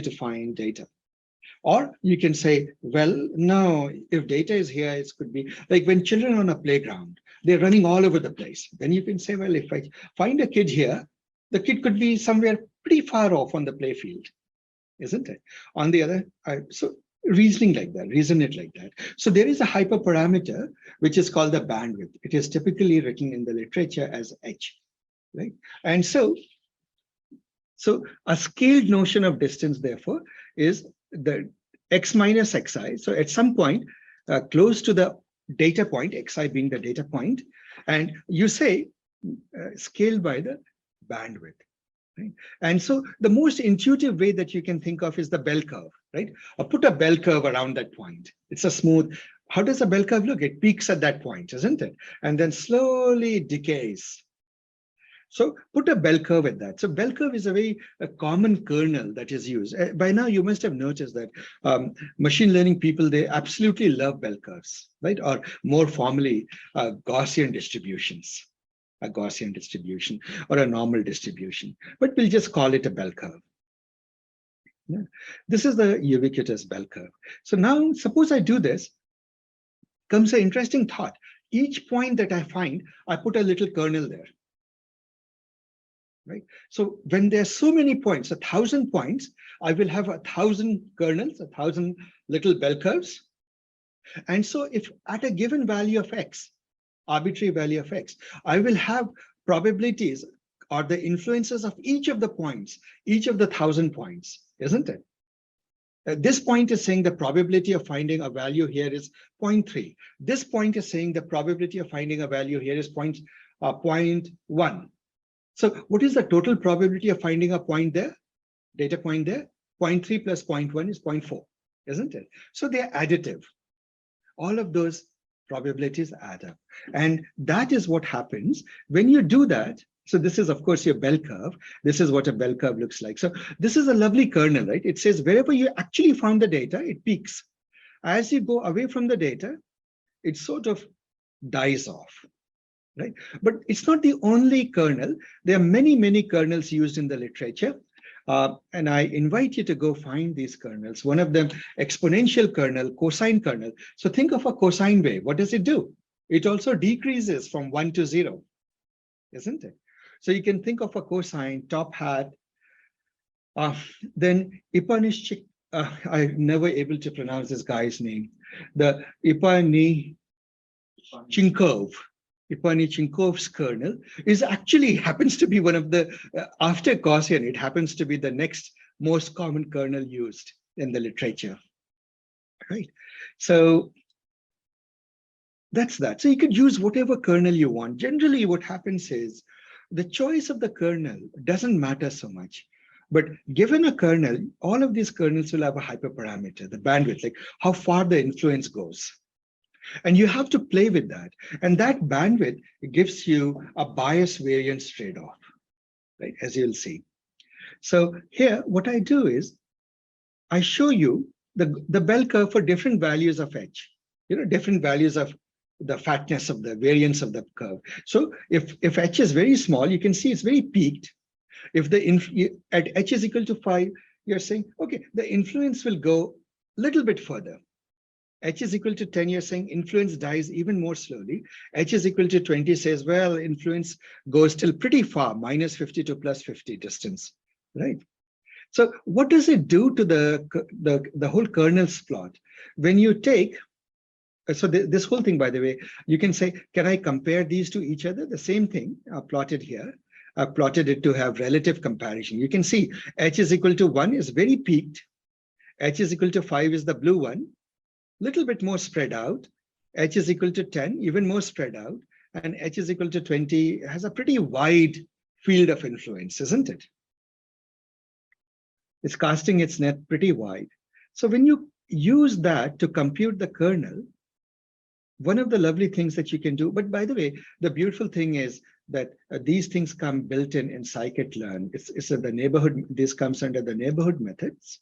to find data. Or you can say, well, no, if data is here, it could be like when children on a playground, they're running all over the place. Then you can say, well, if I find a kid here, the kid could be somewhere pretty far off on the play field, isn't it? On the other, so reason it like that. So there is a hyperparameter, which is called the bandwidth. It is typically written in the literature as H, right? And so a scaled notion of distance, therefore, is the x minus xi. So at some point, close to the data point, xi being the data point, and you say scaled by the bandwidth. Right? And so the most intuitive way that you can think of is the bell curve, right? Or put a bell curve around that point. It's a smooth. How does a bell curve look? It peaks at that point, isn't it? And then slowly decays. So put a bell curve at that. So bell curve is a common kernel that is used. By now, you must have noticed that machine learning people, they absolutely love bell curves, right? Or more formally, Gaussian distributions. A Gaussian distribution or a normal distribution, but we'll just call it a bell curve. Yeah. This is the ubiquitous bell curve. So now suppose I do this, comes an interesting thought. Each point that I find, I put a little kernel there. Right? So when there's so many points, 1,000 points, I will have 1,000 kernels, 1,000 little bell curves. And so if at a given value of x, arbitrary value of x, I will have probabilities or the influences of each of the points, each of the 1,000 points, isn't it? This point is saying the probability of finding a value here is 0.3. This point is saying the probability of finding a value here is 0.1. So what is the total probability of finding a point there, data point there? 0.3 plus 0.1 is 0.4, isn't it? So they're additive. All of those probabilities add up. And that is what happens when you do that. So this is, of course, your bell curve. This is what a bell curve looks like. So this is a lovely kernel, right? It says wherever you actually found the data, it peaks. As you go away from the data, it sort of dies off, right? But it's not the only kernel. There are many, many kernels used in the literature. And I invite you to go find these kernels. One of them, exponential kernel, cosine kernel. So think of a cosine wave. What does it do? It also decreases from 1 to 0, isn't it? So you can think of a cosine, top hat. Then Ipanyshik, I'm never able to pronounce this guy's name. The Ipanychinkov's kernel is actually happens to be one of the, after Gaussian, it happens to be the next most common kernel used in the literature, right? So that's that. So you could use whatever kernel you want. Generally, what happens is the choice of the kernel doesn't matter so much. But given a kernel, all of these kernels will have a hyperparameter, the bandwidth, like how far the influence goes. And you have to play with that. And that bandwidth gives you a bias variance trade-off, right? As you'll see. So here, what I do is I show you the bell curve for different values of H, different values of the fatness of the variance of the curve. So if H is very small, you can see it's very peaked. If at H is equal to 5, you're saying, okay, the influence will go a little bit further. H is equal to 10, you're saying influence dies even more slowly. H is equal to 20 says, well, influence goes still pretty far, minus 50 to plus 50 distance, right? So what does it do to the whole kernel's plot? When you take, so this whole thing, by the way, you can say, can I compare these to each other? The same thing plotted here. I've plotted it to have relative comparison. You can see H is equal to 1 is very peaked. H is equal to 5 is the blue one, little bit more spread out. H is equal to 10, even more spread out. And H is equal to 20 has a pretty wide field of influence, isn't it? It's casting its net pretty wide. So when you use that to compute the kernel, one of the lovely things that you can do, but by the way, the beautiful thing is that these things come built in scikit-learn. It's in the neighborhood. This comes under the neighborhood methods.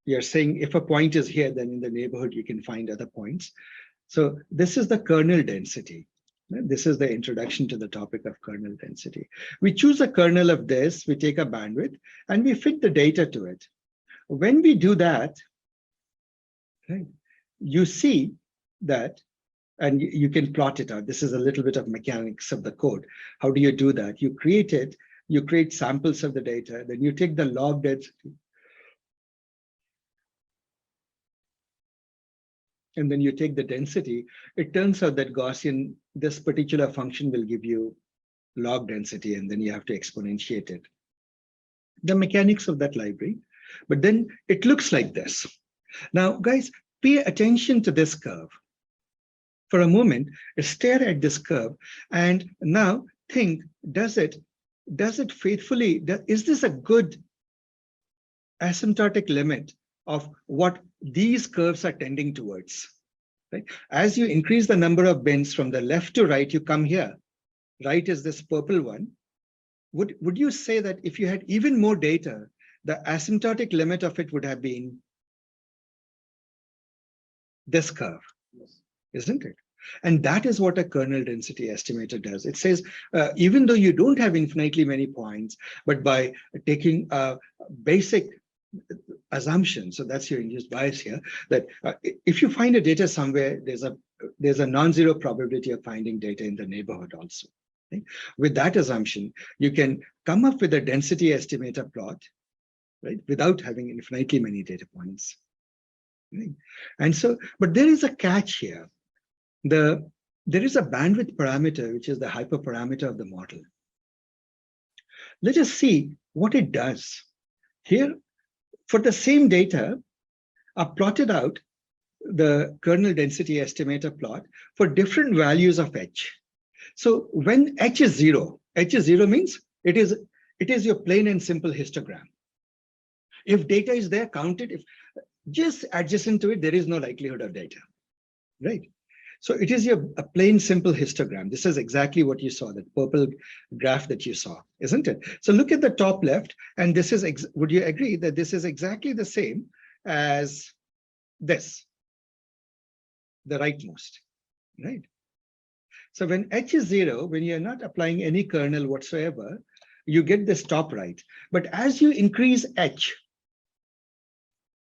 You're saying if a point is here, then in the neighborhood, you can find other points. So this is the kernel density. This is the introduction to the topic of kernel density. We choose a kernel of this, we take a bandwidth, and we fit the data to it. When we do that, right, you see that, and you can plot it out. This is a little bit of mechanics of the code. How do you do that? You create it, you create samples of the data, then you take the log density, and then you take the density. It turns out that Gaussian, this particular function will give you log density, and then you have to exponentiate it. The mechanics of that library, but then it looks like this. Now, guys, pay attention to this curve. For a moment, stare at this curve, and now think, does it faithfully, is this a good asymptotic limit of what these curves are tending towards? Right? As you increase the number of bins from the left to right, you come here. Right is this purple one. Would you say that if you had even more data, the asymptotic limit of it would have been this curve? Yes. Isn't it? And that is what a kernel density estimator does. It says, even though you don't have infinitely many points, but by taking a basic assumption, so that's your induced bias here, that if you find a data somewhere, there's a non-zero probability of finding data in the neighborhood also. Right? With that assumption, you can come up with a density estimator plot, right, without having infinitely many data points. Right? And so, but there is a catch here. There is a bandwidth parameter, which is the hyperparameter of the model. Let us see what it does. Here, for the same data, I've plotted out the kernel density estimator plot for different values of H. So when H is 0 means it is your plain and simple histogram. If data is there, count it. If just adjacent to it, there is no likelihood of data, right? So it is a plain simple histogram. This is exactly what you saw, that purple graph that you saw, isn't it? So look at the top left, and this is, would you agree that this is exactly the same as this, the rightmost, right? So when H is 0, when you're not applying any kernel whatsoever, you get this top right. But as you increase H,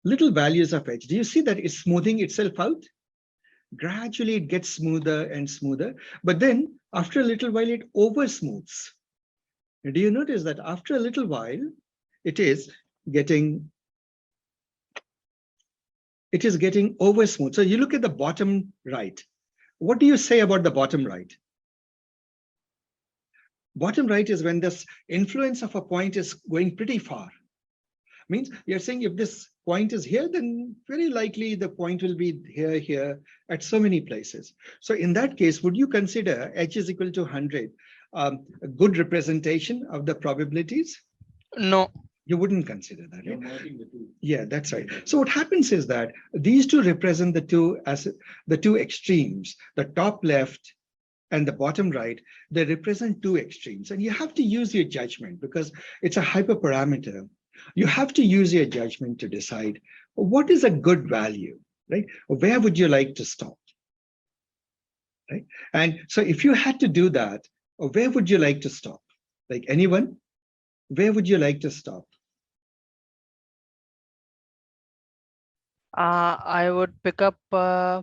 little values of H, do you see that it's smoothing itself out? Gradually it gets smoother and smoother, but then after a little while it over smooths. Do you notice that after a little while it is getting over smooth? So you look at the bottom right. What do you say about the bottom right? Bottom right is when this influence of a point is going pretty far. Means you're saying if this point is here, then very likely the point will be here, at so many places. So in that case, would you consider H is equal to 100 a good representation of the probabilities? No. You wouldn't consider that, You're right? merging the two. Yeah, that's right. So what happens is that these two represent the two extremes, the top left and the bottom right. They represent two extremes, and you have to use your judgment because it's a hyperparameter. You have to use your judgment to decide what is a good value, right? Where would you like to stop, right? And so if you had to do that, where would you like to stop? Like anyone, where would you like to stop? I would pick up 0.5,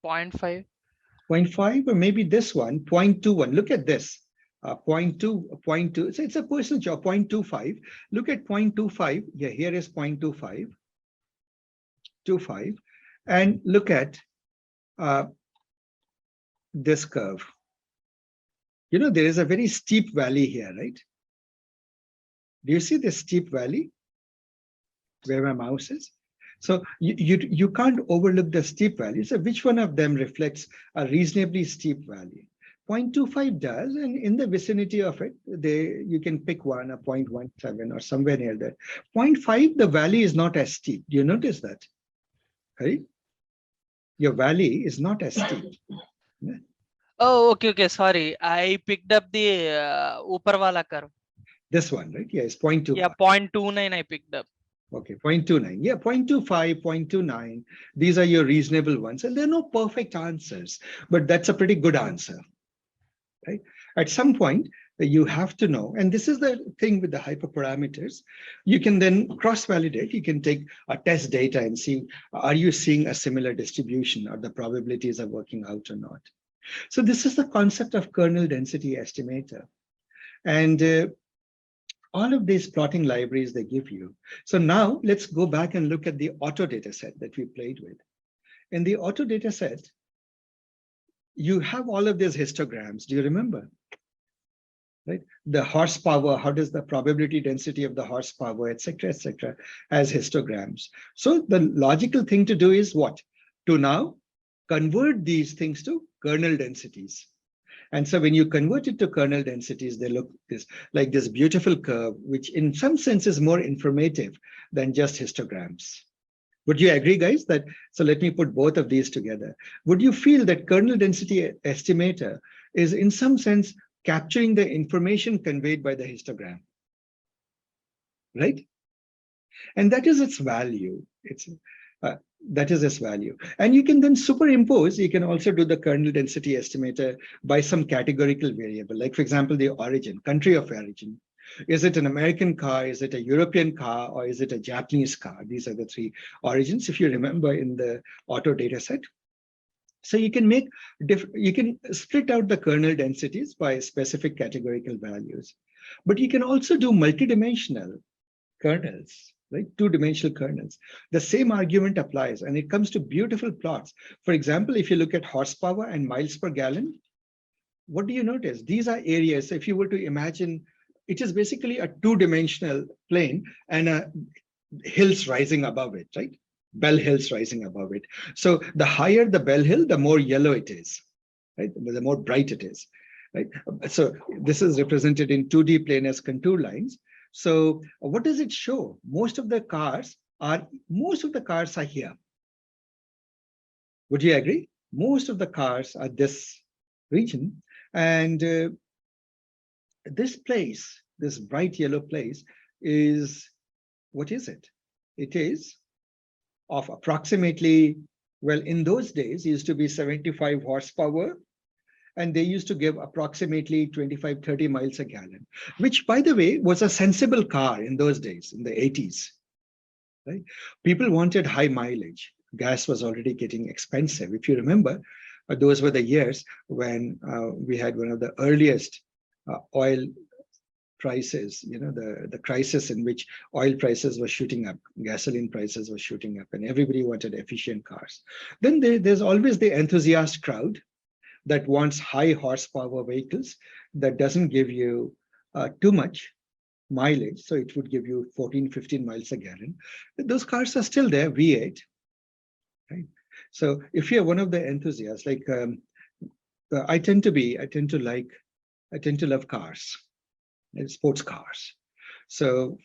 0.5. 0.5, or maybe this one, 0.21. Look at this. 0.2. So it's a personal job, 0.25. Look at 0.25. Yeah, here is 0.25. 25. And look at this curve. You know, there is a very steep valley here, right? Do you see this steep valley where my mouse is? So you can't overlook the steep valley. So which one of them reflects a reasonably steep valley? 0.25 does, and in the vicinity of it, you can pick one, a 0.17 or somewhere near that. 0.5, the valley is not as steep. Do you notice that? Right? Your valley is not as steep. Yeah. Oh, okay. Sorry. I picked up the upar wala curve. This one, right? Yeah, it's 0.25. Yeah, 0.29 I picked up. Okay, 0.29. Yeah, 0.25, 0.29. These are your reasonable ones. And there are no perfect answers, but that's a pretty good answer, right? At some point, you have to know, and this is the thing with the hyperparameters, you can then cross-validate. You can take a test data and see, are you seeing a similar distribution, or the probabilities are working out or not? So this is the concept of kernel density estimator. And all of these plotting libraries they give you. So now let's go back and look at the auto data set that we played with. In the auto data set, you have all of these histograms. Do you remember? Right? The horsepower, how does the probability density of the horsepower, et cetera, as histograms. So the logical thing to do is what? To now convert these things to kernel densities. And so when you convert it to kernel densities, they look like this beautiful curve, which in some sense is more informative than just histograms. Would you agree, guys? So let me put both of these together. Would you feel that kernel density estimator is in some sense capturing the information conveyed by the histogram, right? And that is its value. That is its value. And you can then superimpose, you can also do the kernel density estimator by some categorical variable, like for example, the origin, country of origin. Is it an American car? Is it a European car? Or is it a Japanese car? These are the three origins, if you remember in the auto data set. So you can you can split out the kernel densities by specific categorical values. But you can also do multidimensional kernels, right? Two-dimensional kernels. The same argument applies, and it comes to beautiful plots. For example, if you look at horsepower and miles per gallon, what do you notice? These are areas, if you were to imagine, it is basically a two-dimensional plane and hills rising above it, right? Bell hills rising above it. So the higher the bell hill, the more yellow it is, right? The more bright it is, right? So this is represented in 2D plane as contour lines. So what does it show? Most of the cars are here. Would you agree? Most of the cars are this region, and this place, this bright yellow place, is, what is it? It is of approximately, well, in those days, it used to be 75 horsepower, and they used to give approximately 25, 30 miles a gallon, which, by the way, was a sensible car in those days, in the 80s. Right? People wanted high mileage. Gas was already getting expensive. If you remember, those were the years when we had one of the earliest oil prices, you know, the crisis in which oil prices were shooting up, gasoline prices were shooting up, and everybody wanted efficient cars. Then there's always the enthusiast crowd that wants high horsepower vehicles that doesn't give you too much mileage. So it would give you 14, 15 miles a gallon. Those cars are still there, V8. Right? So if you're one of the enthusiasts, like I tend to love cars, sports cars. So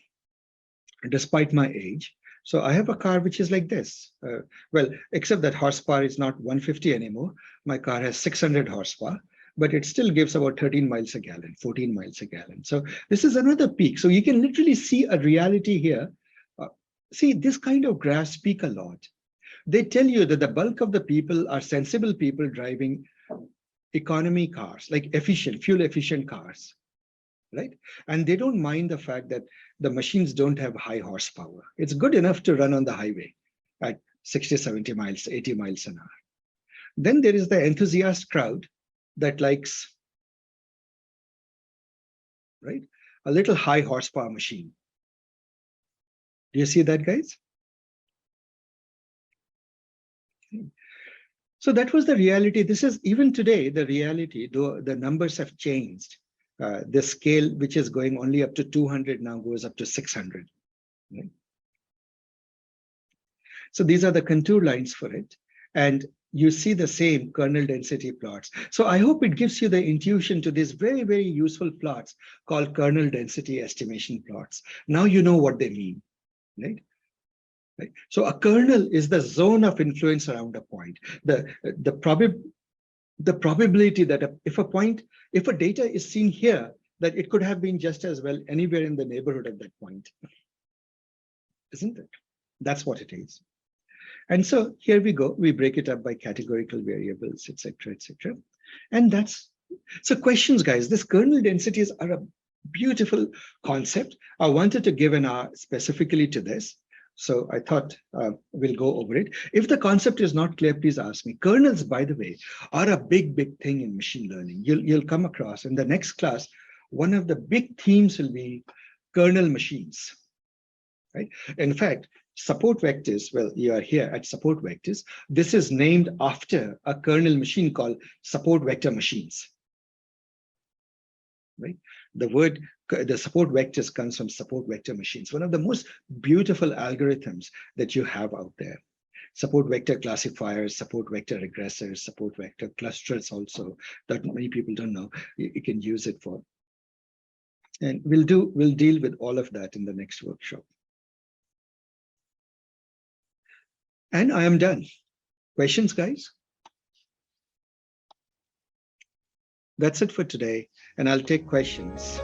despite my age, so I have a car which is like this. Well, except that horsepower is not 150 anymore. My car has 600 horsepower, but it still gives about 13 miles a gallon, 14 miles a gallon. So this is another peak. So you can literally see a reality here. See, this kind of graphs speak a lot. They tell you that the bulk of the people are sensible people driving economy cars, like efficient, fuel efficient cars, right? And they don't mind the fact that the machines don't have high horsepower. It's good enough to run on the highway at 60, 70 miles, 80 miles an hour. Then there is the enthusiast crowd that likes, right, a little high horsepower machine. Do you see that, guys? So that was the reality. This is even today the reality, though the numbers have changed. The scale, which is going only up to 200, now goes up to 600. Right? So these are the contour lines for it. And you see the same kernel density plots. So I hope it gives you the intuition to these very, very useful plots called kernel density estimation plots. Now you know what they mean, right? Right. So a kernel is the zone of influence around a point. The probability that if a data is seen here, that it could have been just as well anywhere in the neighborhood of that point, isn't it? That's what it is. And so here we go. We break it up by categorical variables, etc., etc. And that's so questions, guys. This kernel densities are a beautiful concept. I wanted to give an hour specifically to this. So I thought we'll go over it. If the concept is not clear, please ask me. Kernels, by the way, are a big, big thing in machine learning. You'll come across in the next class. One of the big themes will be kernel machines, right? In fact, support vectors, well, you are here at support vectors. This is named after a kernel machine called support vector machines, right? The support vectors comes from support vector machines, one of the most beautiful algorithms that you have out there. Support vector classifiers, support vector regressors, support vector clusters also, that many people don't know. You can use it for. And we'll deal with all of that in the next workshop. And I am done. Questions, guys? That's it for today, and I'll take questions.